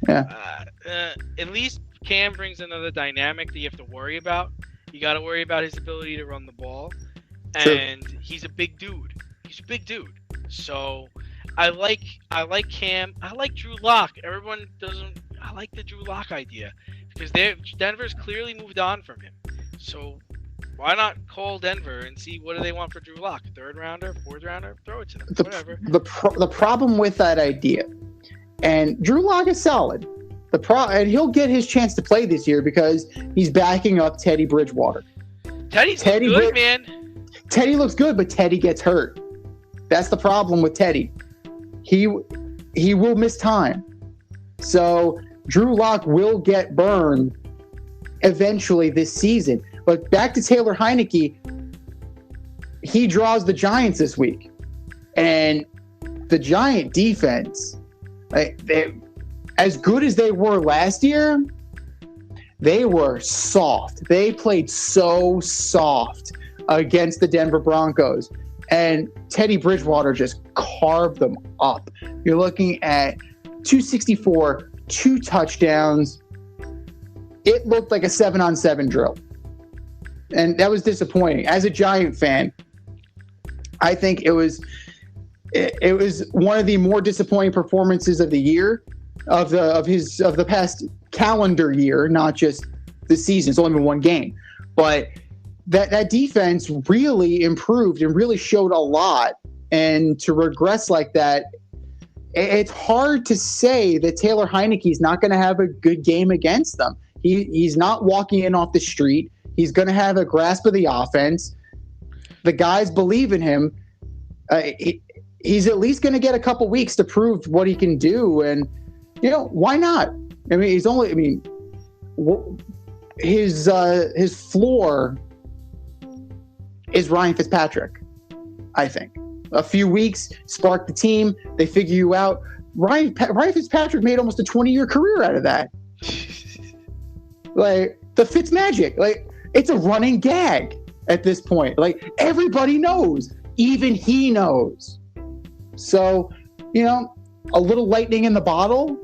Yeah. At least Cam brings another dynamic that you have to worry about. You got to worry about his ability to run the ball. And he's a big dude. So I like Cam. I like Drew Lock. Everyone doesn't. I like the Drew Lock idea because Denver's clearly moved on from him. So why not call Denver and see what do they want for Drew Lock? 3rd rounder, 4th rounder? Throw it to them. Whatever. The problem with that idea, and Drew Lock is solid. And he'll get his chance to play this year because he's backing up Teddy Bridgewater. Teddy's good, man. Teddy looks good, but Teddy gets hurt. That's the problem with Teddy. He will miss time. So Drew Lock will get burned eventually this season. But back to Taylor Heineke, he draws the Giants this week. And the Giant defense, as good as they were last year, they were soft. They played so soft against the Denver Broncos. And Teddy Bridgewater just carved them up. You're looking at 264, 2 touchdowns. It looked like a 7-on-7 drill. and that was disappointing. As a Giant fan, I think it was one of the more disappointing performances of the year, of the past calendar year, not just the season. It's only been one game, but that defense really improved and really showed a lot. And to regress like that, it's hard to say that Taylor Heineke's not going to have a good game against them. He's not walking in off the street. He's going to have a grasp of the offense. The guys believe in him. He's at least going to get a couple weeks to prove what he can do. And, why not? I mean, his floor is Ryan Fitzpatrick, I think. A few weeks, spark the team, they figure you out. Ryan Fitzpatrick made almost a 20-year career out of that. Like, the Fitz magic. Like, it's a running gag at this point. Like, everybody knows. Even he knows. So, a little lightning in the bottle,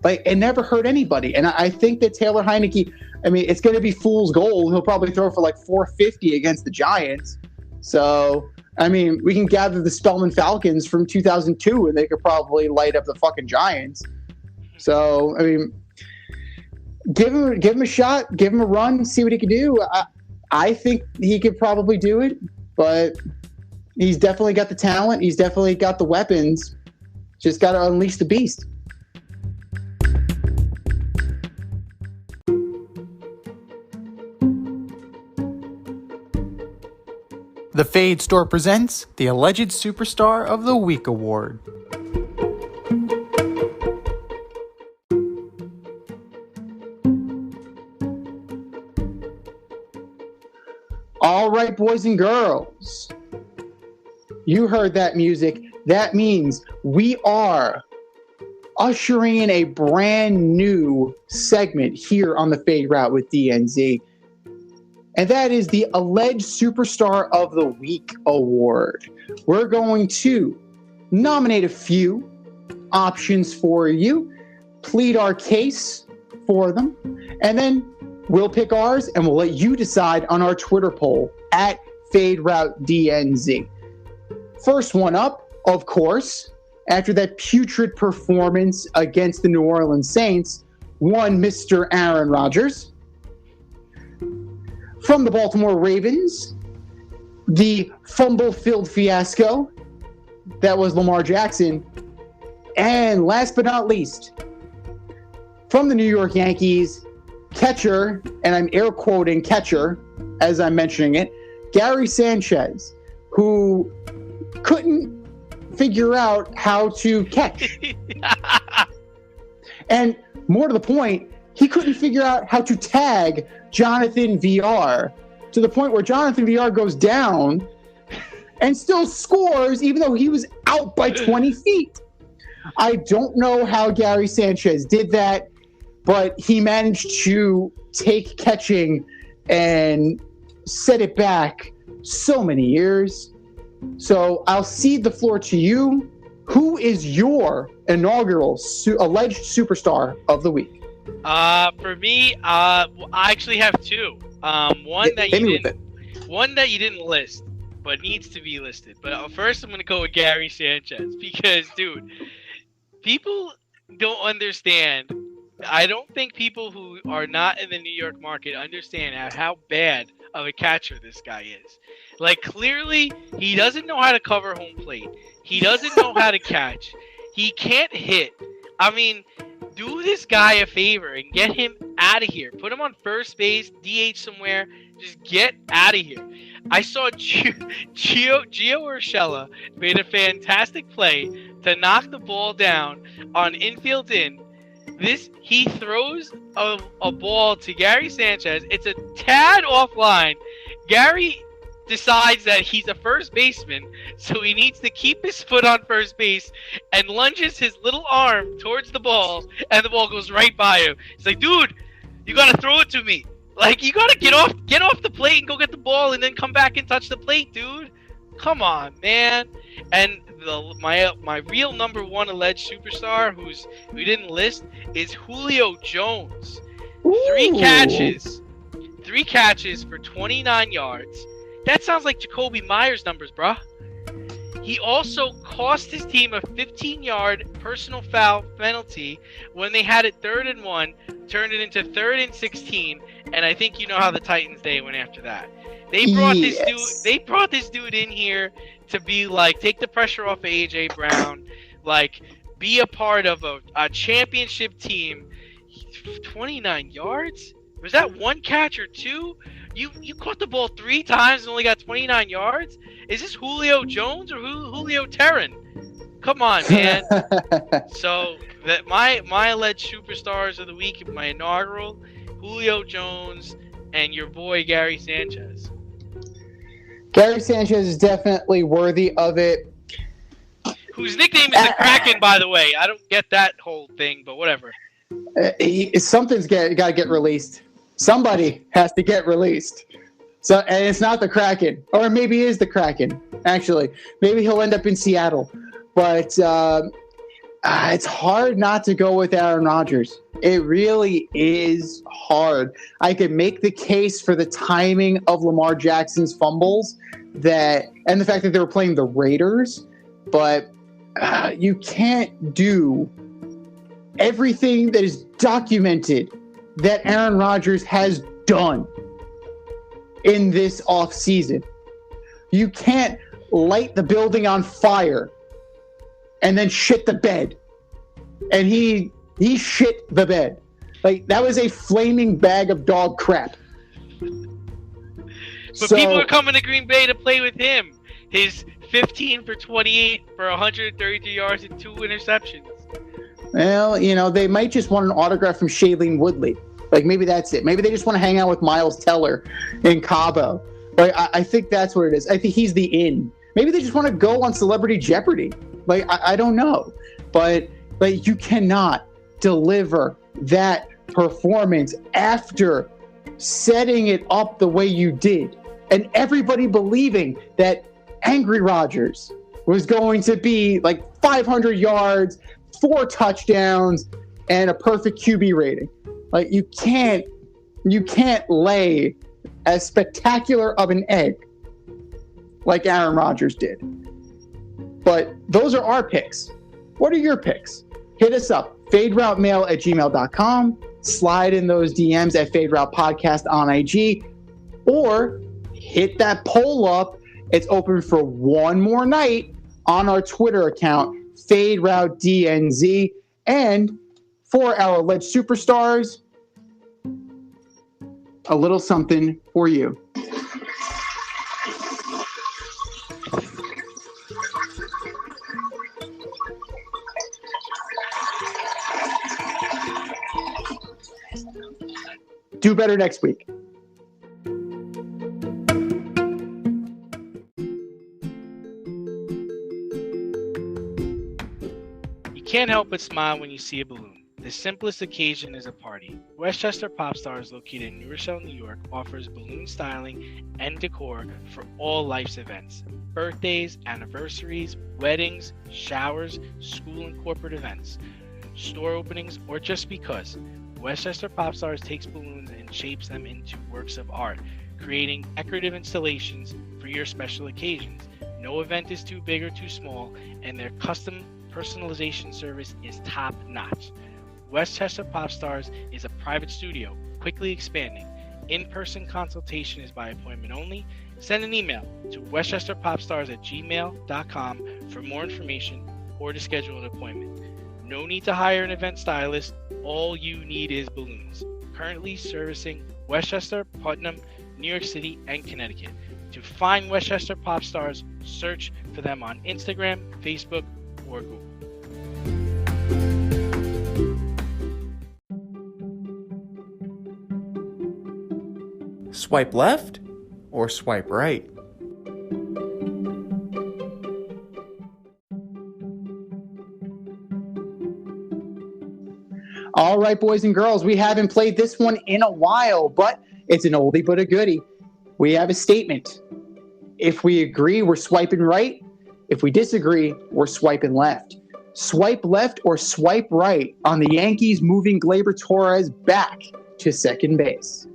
like, it never hurt anybody. And I think that Taylor Heineke, it's going to be fool's gold. He'll probably throw for like 450 against the Giants. So, we can gather the Spellman Falcons from 2002 and they could probably light up the fucking Giants. So, give him a shot, give him a run, see what he can do. I think he could probably do it, but he's definitely got the talent. He's definitely got the weapons. Just got to unleash the beast. The Fade Store presents the Alleged Superstar of the Week Award. All right, boys and girls. You heard that music. That means we are ushering in a brand new segment here on the Fade Route with DNZ. And that is the Alleged Superstar of the Week Award. We're going to nominate a few options for you, plead our case for them, and then we'll pick ours and we'll let you decide on our Twitter poll at FadeRouteDNZ. First one up, of course, after that putrid performance against the New Orleans Saints, one Mr. Aaron Rodgers. From the Baltimore Ravens, the fumble-filled fiasco that was Lamar Jackson. And last but not least, from the New York Yankees, catcher, and I'm air quoting catcher as I'm mentioning it, Gary Sanchez, who couldn't figure out how to catch. And more to the point, he couldn't figure out how to tag Jonathan VR, to the point where Jonathan VR goes down and still scores even though he was out by 20 feet. I don't know how Gary Sanchez did that, but he managed to take catching and set it back so many years. So I'll cede the floor to you. Who is your inaugural alleged superstar of the week? For me, I actually have two. One that you didn't list, but needs to be listed. But first, I'm gonna go with Gary Sanchez because, dude, people don't understand. I don't think people who are not in the New York market understand how bad of a catcher this guy is. Like, clearly, he doesn't know how to cover home plate. He doesn't know how to catch. He can't hit. Do this guy a favor and get him out of here. Put him on first base, DH somewhere. Just get out of here. I saw Gio Urshela made a fantastic play to knock the ball down on infield in. He throws a ball to Gary Sanchez. It's a tad offline. Gary decides that he's a first baseman, so he needs to keep his foot on first base and lunges his little arm towards the ball, and the ball goes right by him. He's like, dude, you gotta throw it to me. Like, you gotta get off the plate and go get the ball and then come back and touch the plate, dude. Come on, man. And my real number one alleged superstar who we didn't list is Julio Jones. Ooh. 3 catches. 3 catches for 29 yards. That sounds like Jacoby Myers numbers, bruh. He also cost his team a 15-yard personal foul penalty when they had it 3rd and 1, turned it into 3rd and 16, and I think you know how the Titans day went after that. They brought this dude in here to be like, take the pressure off of AJ Brown, like be a part of a championship team. 29 yards? Was that 1 catch or 2? You caught the ball 3 times and only got 29 yards? Is this Julio Jones or Julio Terran? Come on, man. So that my alleged superstars of the week, my inaugural, Julio Jones and your boy Gary Sanchez. Gary Sanchez is definitely worthy of it. Whose nickname is the Kraken, by the way. I don't get that whole thing, but whatever. Something's got to get released. Somebody has to get released. So, and it's not the Kraken, or maybe it is the Kraken. Actually, maybe he'll end up in Seattle. But it's hard not to go with Aaron Rodgers. It really is hard. I could make the case for the timing of Lamar Jackson's fumbles and the fact that they were playing the Raiders, but you can't do everything that is documented that Aaron Rodgers has done in this offseason. You can't light the building on fire and then shit the bed. And he shit the bed. Like, that was a flaming bag of dog crap. But people are coming to Green Bay to play with him. His 15 for 28 for 133 yards and 2 interceptions. Well, they might just want an autograph from Shailene Woodley. Like, maybe that's it. Maybe they just want to hang out with Miles Teller in Cabo. Like, I think that's what it is. I think he's the in. Maybe they just want to go on Celebrity Jeopardy. Like, I don't know. But, like, you cannot deliver that performance after setting it up the way you did. And everybody believing that Angry Rodgers was going to be, like, 500 yards, 4 touchdowns, and a perfect QB rating. Like, you can't lay as spectacular of an egg like Aaron Rodgers did. But those are our picks. What are your picks? Hit us up, faderoutemail@gmail.com. Slide in those DMs at Fade Route Podcast on IG, or hit that poll up. It's open for one more night on our Twitter account, Fade Route DNZ. And for our alleged superstars, a little something for you. Do better next week. You can't help but smile when you see a balloon. The simplest occasion is a party. Westchester Pop Stars, located in New Rochelle, New York, offers balloon styling and decor for all life's events. Birthdays, anniversaries, weddings, showers, school and corporate events, store openings, or just because. Westchester Pop Stars takes balloons and shapes them into works of art, creating decorative installations for your special occasions. No event is too big or too small, and their custom personalization service is top-notch. Westchester Pop Stars is a private studio, quickly expanding. In-person consultation is by appointment only. Send an email to westchesterpopstars@gmail.com for more information or to schedule an appointment. No need to hire an event stylist. All you need is balloons. Currently servicing Westchester, Putnam, New York City, and Connecticut. To find Westchester Pop Stars, search for them on Instagram, Facebook, or Google. Swipe left or swipe right? All right, boys and girls, we haven't played this one in a while, but it's an oldie but a goodie. We have a statement. If we agree, we're swiping right. If we disagree, we're swiping left. Swipe left or swipe right on the Yankees moving Gleyber Torres back to second base.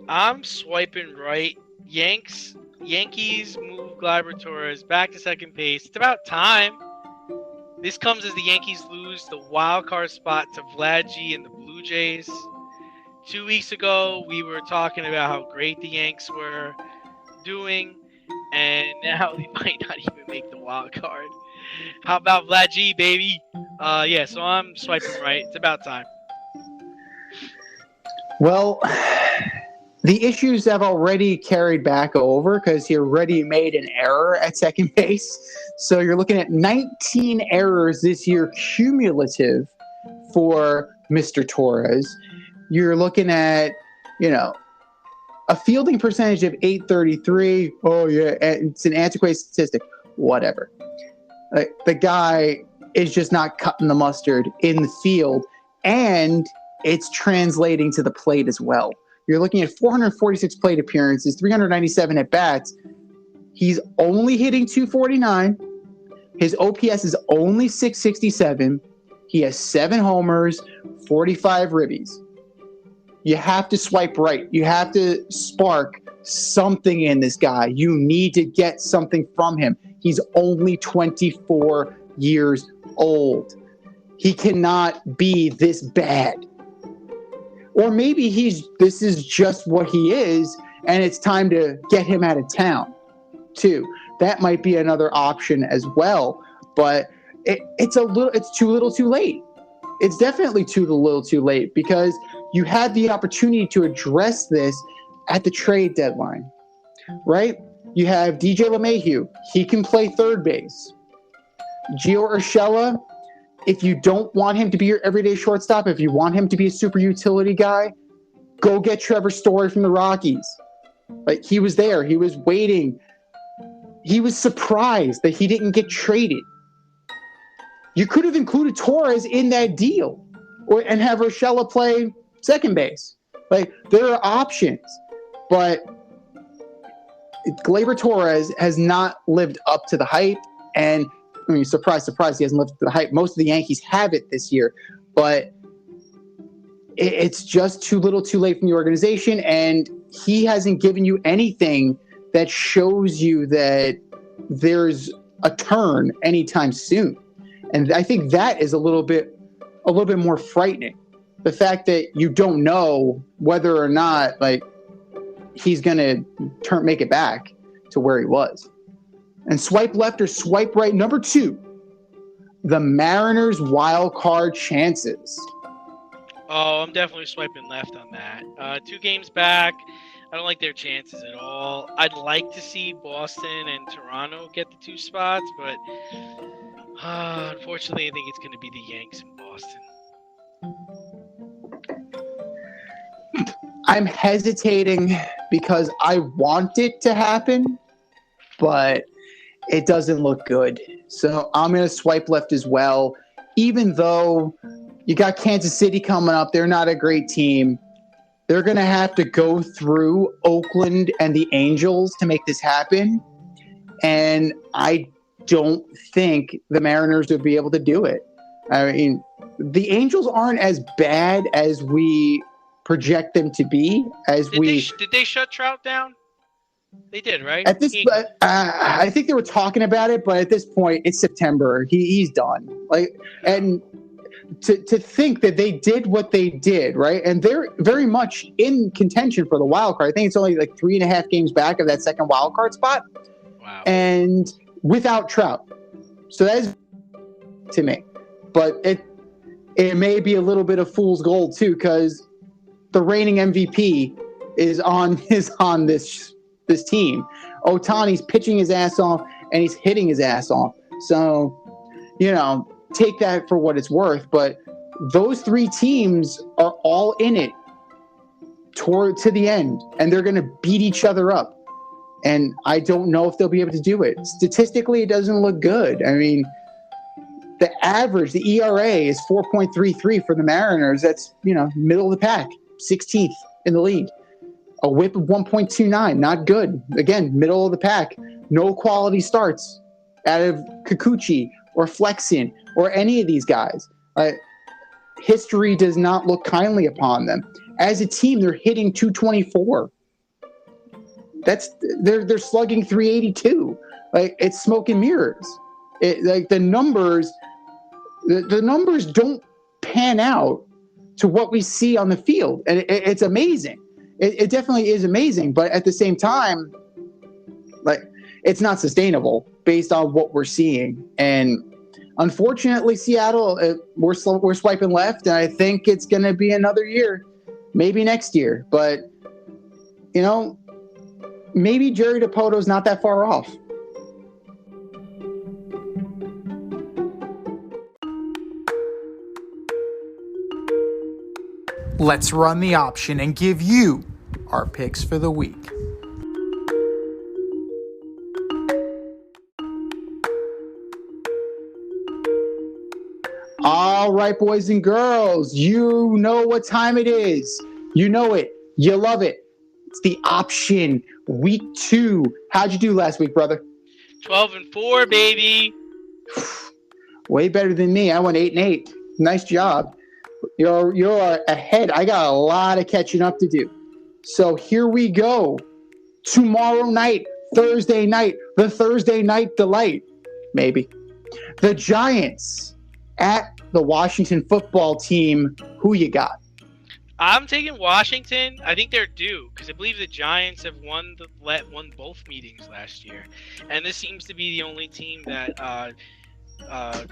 I'm swiping right. Yankees move Gleyber Torres back to second base. It's about time. This comes as the Yankees lose the wild card spot to Vlad G and the Blue Jays. 2 weeks ago, we were talking about how great the Yanks were doing, and now they might not even make the wild card. How about Vlad G, baby? Yeah, so I'm swiping right. It's about time. Well, the issues have already carried back over because he already made an error at second base. So you're looking at 19 errors this year cumulative for Mr. Torres. You're looking at, a fielding percentage of .833. Oh, yeah, it's an antiquated statistic. Whatever. The guy is just not cutting the mustard in the field, and it's translating to the plate as well. You're looking at 446 plate appearances, 397 at bats. He's only hitting .249. His OPS is only .667. He has 7 homers, 45 ribbies. You have to swipe right. You have to spark something in this guy. You need to get something from him. He's only 24 years old. He cannot be this bad. Or maybe this is just what he is, and it's time to get him out of town, too. That might be another option as well. But it's too little too late. It's definitely too little too late because you had the opportunity to address this at the trade deadline, right? You have DJ LeMahieu. He can play third base. Gio Urshela, if you don't want him to be your everyday shortstop, if you want him to be a super utility guy, go get Trevor Story from the Rockies. Like, he was there. He was waiting. He was surprised that he didn't get traded. You could have included Torres in that deal and have Urshela play second base. Like, there are options. But Gleyber Torres has not lived up to the hype. And, I mean, surprise, surprise, he hasn't lived up to the hype. Most of the Yankees have it this year. But it's just too little too late from the organization. And he hasn't given you anything that shows you that there's a turn anytime soon. And I think that is a little bit more frightening. The fact that you don't know whether or not, like, he's going to make it back to where he was. And swipe left or swipe right. Number 2, the Mariners' wild card chances. Oh, I'm definitely swiping left on that. 2 games back. I don't like their chances at all. I'd like to see Boston and Toronto get the 2 spots, but unfortunately, I think it's going to be the Yanks in Boston. I'm hesitating because I want it to happen, but it doesn't look good. So I'm going to swipe left as well, even though you got Kansas City coming up. They're not a great team. They're going to have to go through Oakland and the Angels to make this happen. And I don't think the Mariners would be able to do it. I mean, the Angels aren't as bad as we project them to be. Did they shut Trout down? They did, right? At this, I think they were talking about it, but at this point, it's September. He's done. And to think that they did what they did, right? And they're very much in contention for the wild card. I think it's only like 3.5 games back of that second wild card spot. Wow. And without Trout. So that is to me. But it may be a little bit of fool's gold too, because the reigning MVP is on this team. Ohtani's pitching his ass off and he's hitting his ass off. So, take that for what it's worth. But those 3 teams are all in it to the end, and they're going to beat each other up. And I don't know if they'll be able to do it. Statistically, it doesn't look good. I mean, the average, the ERA is 4.33 for the Mariners. That's, middle of the pack, 16th in the league. A whip of 1.29, not good. Again, middle of the pack. No quality starts out of Kikuchi or Flexen or any of these guys. History does not look kindly upon them. As a team, they're hitting .224. they're slugging 382. Like, it's smoke and mirrors. Like, the numbers don't pan out to what we see on the field, and it's amazing. It definitely is amazing, but at the same time, like, it's not sustainable based on what we're seeing. And unfortunately, Seattle, we're swiping left, and I think it's going to be another year, maybe next year. But, you know, maybe Jerry DiPoto's not that far off. Let's run the option and give you our picks for the week. All right, boys and girls, you know what time it is. You know it. You love it. It's the option. Week 2. How'd you do last week, brother? 12-4, baby. Way better than me. I went 8-8. Nice job. You're ahead. I got a lot of catching up to do. So here we go. Tomorrow night, Thursday night, the Thursday night delight, maybe. The Giants at the Washington football team. Who you got? I'm taking Washington. I think they're due because I believe the Giants have won both meetings last year, and this seems to be the only team that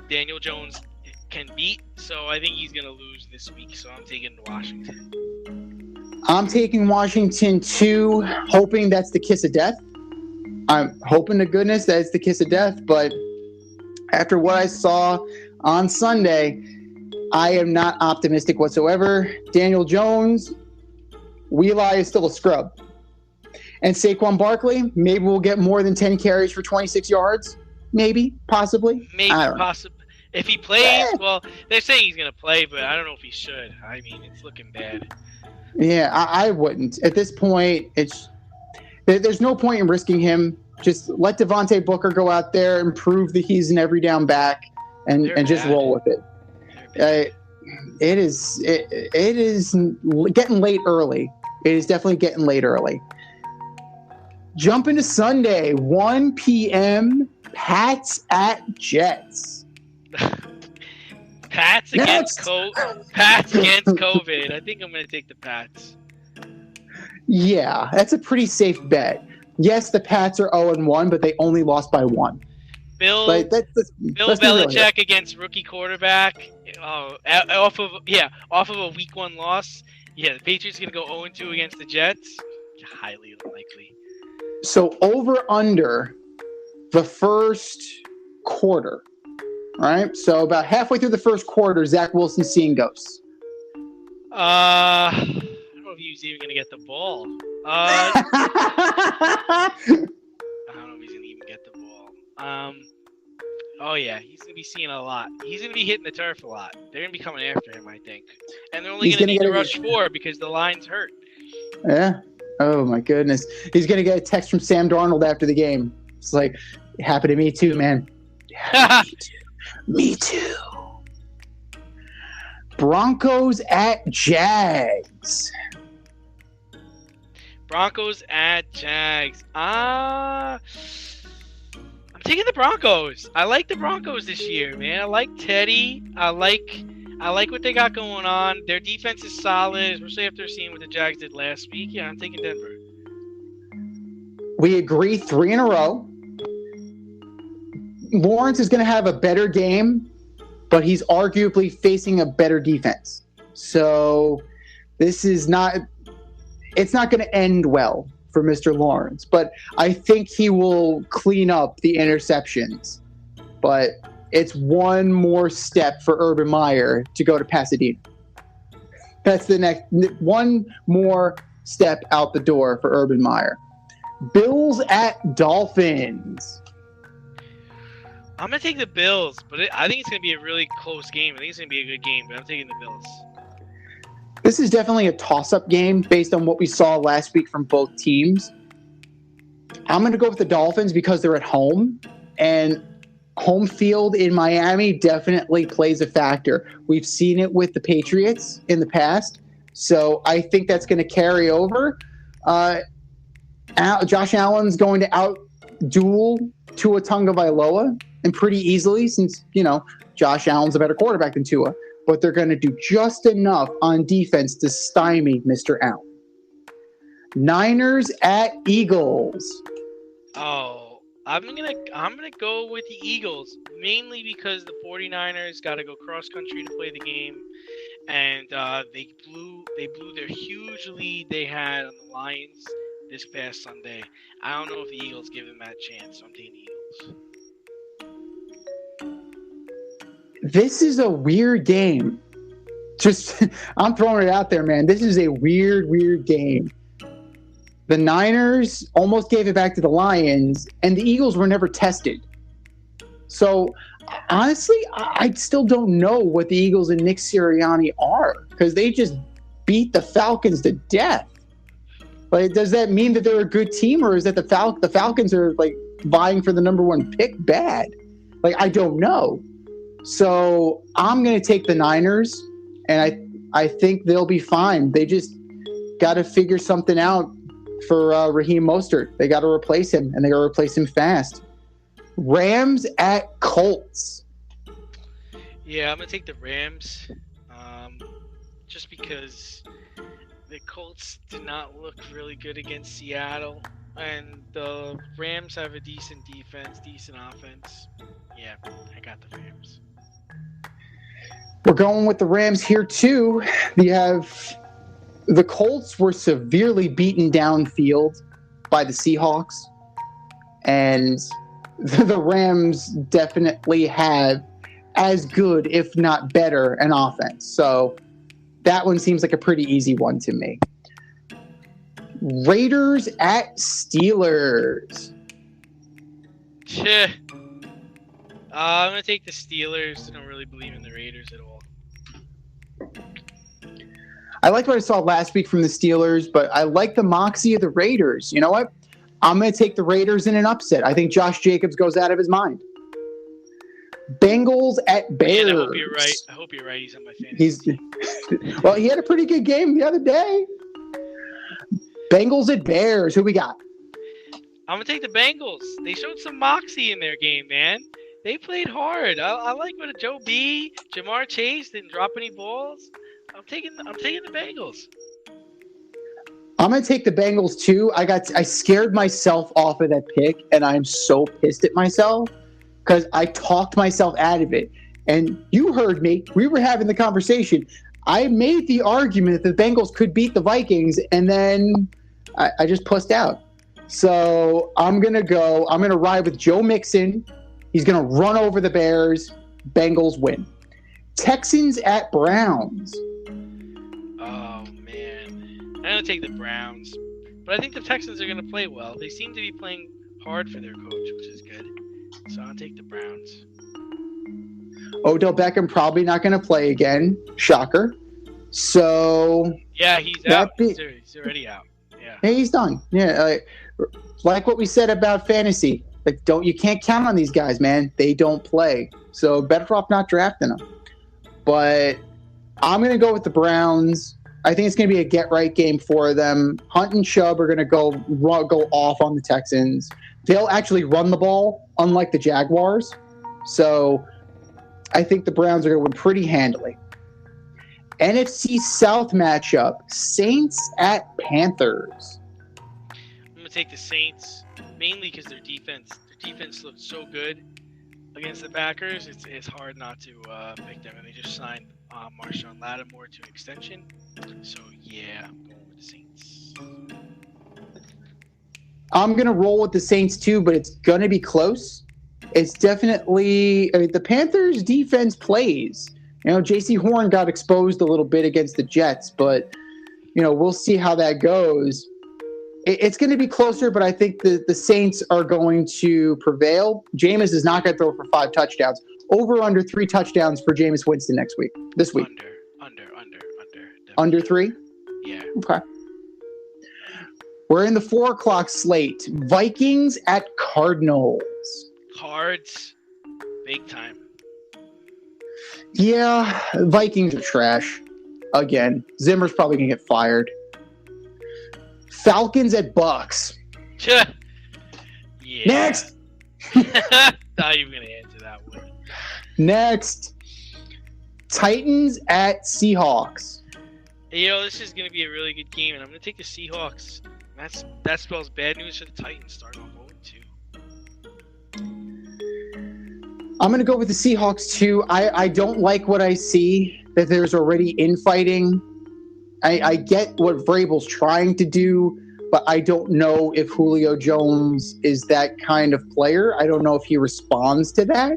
Daniel Jones can beat. So I think he's going to lose this week. So I'm taking Washington. I'm taking Washington too, hoping that's the kiss of death. I'm hoping to goodness that it's the kiss of death, but after what I saw on Sunday, I am not optimistic whatsoever. Daniel Jones, Eli is still a scrub. And Saquon Barkley, maybe we'll get more than 10 carries for 26 yards. Maybe, possibly. Maybe, possibly. If he plays, well, they're saying he's going to play, but I don't know if he should. I mean, it's looking bad. Yeah, I wouldn't. At this point, there's no point in risking him. Just let Devontae Booker go out there and prove that he's an every down back and just roll with it. It is getting late early. It is definitely getting late early. Jump into Sunday, 1 p.m., Pats at Jets. Pats against COVID. I think I'm going to take the Pats. Yeah, that's a pretty safe bet. Yes, the Pats are 0-1, but they only lost by 1. Bill Bill Belichick against rookie quarterback. Off of a week 1 loss. Yeah, the Patriots are going to go 0-2 against the Jets. Highly unlikely. So over under the first quarter, right? So about halfway through the first quarter, Zach Wilson's seeing ghosts. I don't know if he's even going to get the ball. I don't know if he's going to even get the ball. Oh yeah, he's going to be seeing a lot. He's going to be hitting the turf a lot. They're going to be coming after him, I think. And they're only going to need to rush 4 because the line's hurt. Yeah. Oh my goodness. He's going to get a text from Sam Darnold after the game. It's like, it happened to me too, man. Me too. Broncos at Jags. Broncos at Jags. I'm taking the Broncos. I like the Broncos this year, man. I like Teddy. I like what they got going on. Their defense is solid, especially after seeing what the Jags did last week. Yeah, I'm taking Denver. We agree 3 in a row. Lawrence is going to have a better game, but he's arguably facing a better defense. So this is not – it's not going to end well for Mr. Lawrence. But I think he will clean up the interceptions. But it's one more step for Urban Meyer to go to Pasadena. That's the next – one more step out the door for Urban Meyer. Bills at Dolphins. I'm going to take the Bills, but I think it's going to be a really close game. I think it's going to be a good game, but I'm taking the Bills. This is definitely a toss-up game based on what we saw last week from both teams. I'm going to go with the Dolphins because they're at home, and home field in Miami definitely plays a factor. We've seen it with the Patriots in the past, so I think that's going to carry over. Josh Allen's going to out-duel Tua Tagovailoa, and pretty easily since, Josh Allen's a better quarterback than Tua. But they're going to do just enough on defense to stymie Mr. Allen. Niners at Eagles. Oh, I'm gonna go with the Eagles, mainly because the 49ers got to go cross country to play the game, and they blew their huge lead they had on the Lions this past Sunday. I don't know if the Eagles give them that chance, so I'm taking the Eagles. This is a weird game. I'm throwing it out there, man. This is a weird game. The Niners almost gave it back to the Lions, and the Eagles were never tested. So, honestly, I still don't know what the Eagles and Nick Sirianni are, because they just beat the Falcons to death. Like, does that mean that they're a good team, or is that the Falcons are like vying for the number one pick bad? Like, I don't know. So I'm going to take the Niners, and I think they'll be fine. They just got to figure something out for Raheem Mostert. They got to replace him, and they got to replace him fast. Rams at Colts. Yeah, I'm going to take the Rams, just because the Colts did not look really good against Seattle, and the Rams have a decent defense, decent offense. Yeah, I got the Rams. We're going with the Rams here, too. The Colts were severely beaten downfield by the Seahawks, and the Rams definitely have as good, if not better, an offense. So that one seems like a pretty easy one to me. Raiders at Steelers. I'm going to take the Steelers. I don't really believe in the Raiders at all. I liked what I saw last week from the Steelers, but I like the moxie of the Raiders. You know what? I'm going to take the Raiders in an upset. I think Josh Jacobs goes out of his mind. Bengals at Bears. Man, I hope you're right. I hope you're right. He's on my fantasy. Well, he had a pretty good game the other day. Bengals at Bears. Who we got? I'm going to take the Bengals. They showed some moxie in their game, man. They played hard. I like what Joe B, Jamar Chase didn't drop any balls. I'm taking the Bengals. I'm gonna take the Bengals too. I scared myself off of that pick, and I'm so pissed at myself because I talked myself out of it. And you heard me. We were having the conversation. I made the argument that the Bengals could beat the Vikings, and then I just pussed out. So I'm gonna ride with Joe Mixon. He's gonna run over the Bears. Bengals win. Texans at Browns. Oh, man. I'm going to take the Browns. But I think the Texans are going to play well. They seem to be playing hard for their coach, which is good. So I'll take the Browns. Odell Beckham probably not going to play again. Shocker. So... Yeah, he's out. He's already out. Yeah. Hey, he's done. Yeah, like what we said about fantasy. Like, you can't count on these guys, man. They don't play. So better off not drafting them. But I'm going to go with the Browns. I think it's going to be a get-right game for them. Hunt and Chubb are going to go off on the Texans. They'll actually run the ball, unlike the Jaguars. So I think the Browns are going to win pretty handily. NFC South matchup, Saints at Panthers. I'm going to take the Saints, mainly because their defense looked so good against the Packers. It's hard not to pick them, and they just signed Marshawn Lattimore to an extension. So yeah, I'm going with the Saints. I'm gonna roll with the Saints too, but it's gonna be close. It's definitely the Panthers' defense plays. J.C. Horn got exposed a little bit against the Jets, but we'll see how that goes. It's going to be closer, but I think the Saints are going to prevail. Jameis is not going to throw for 5 touchdowns. Over under 3 touchdowns for Jameis Winston this week. Under. Under 3? Yeah. Okay. We're in the 4 o'clock slate. Vikings at Cardinals. Cards, big time. Yeah, Vikings are trash. Again, Zimmer's probably going to get fired. Falcons at Bucks. Yeah. Next. Not even gonna answer that one. Next. Titans at Seahawks. You know, this is gonna be a really good game, and I'm gonna take the Seahawks. That spells bad news for the Titans starting off 0-2. I'm going to go with the Seahawks too. I don't like what I see, that there's already infighting. I get what Vrabel's trying to do, but I don't know if Julio Jones is that kind of player. I don't know if he responds to that.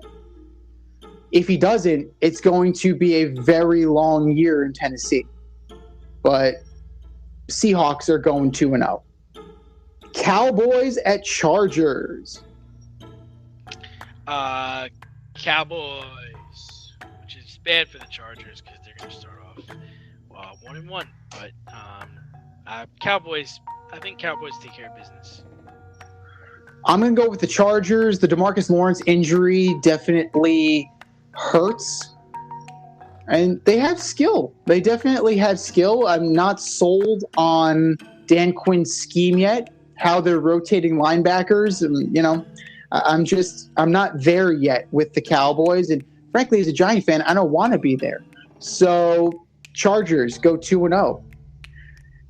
If he doesn't, it's going to be a very long year in Tennessee. But Seahawks are going 2-0. Cowboys at Chargers. Cowboys, which is bad for the Chargers because they're going to start off 1-1. But Cowboys, I think Cowboys take care of business. I'm going to go with the Chargers. The DeMarcus Lawrence injury definitely hurts. And they have skill. They definitely have skill. I'm not sold on Dan Quinn's scheme yet, how they're rotating linebackers. And, you know, I'm not there yet with the Cowboys. And frankly, as a Giant fan, I don't want to be there. So Chargers go 2-0.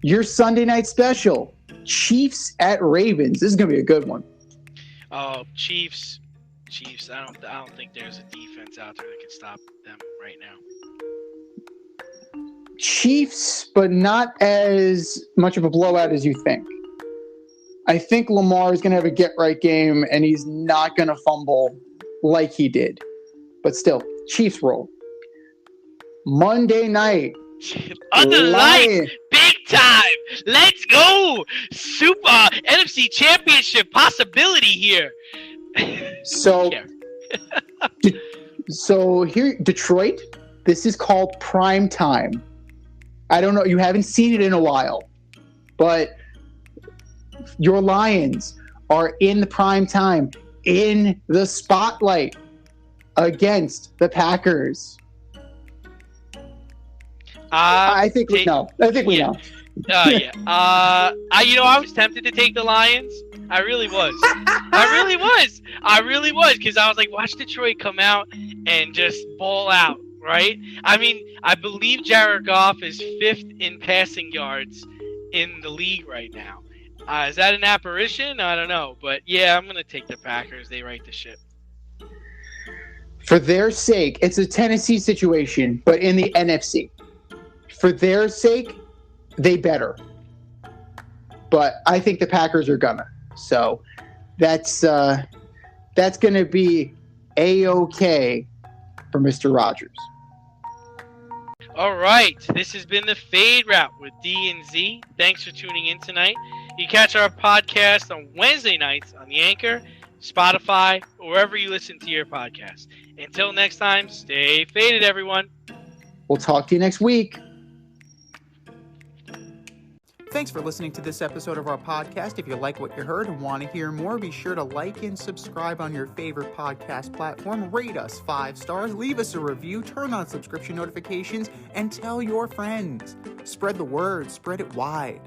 Your Sunday night special, Chiefs at Ravens. This is going to be a good one. Oh, Chiefs. I don't think there's a defense out there that can stop them right now. Chiefs, but not as much of a blowout as you think. I think Lamar is going to have a get-right game, and he's not going to fumble like he did. But still, Chiefs roll. Monday night. On the line, big time. Let's go. Super NFC Championship possibility here. So here, Detroit, this is called prime time. I don't know. You haven't seen it in a while, but your Lions are in the prime time, in the spotlight against the Packers. I think we know. I know. Yeah. I was tempted to take the Lions. I really was. Because I was like, watch Detroit come out and just ball out, right? I mean, I believe Jared Goff is 5th in passing yards in the league right now. Is that an apparition? I don't know. But, yeah, I'm going to take the Packers. They right the ship. For their sake, it's a Tennessee situation, but in the NFC. For their sake, they better. But I think the Packers are gonna. So that's going to be A-OK for Mr. Rogers. All right. This has been the Fade Route with D and Z. Thanks for tuning in tonight. You catch our podcast on Wednesday nights on the Anchor, Spotify, or wherever you listen to your podcast. Until next time, stay faded, everyone. We'll talk to you next week. Thanks for listening to this episode of our podcast. If you like what you heard and want to hear more, be sure to like and subscribe on your favorite podcast platform. Rate us 5 stars, leave us a review, turn on subscription notifications, and tell your friends. Spread the word, spread it wide.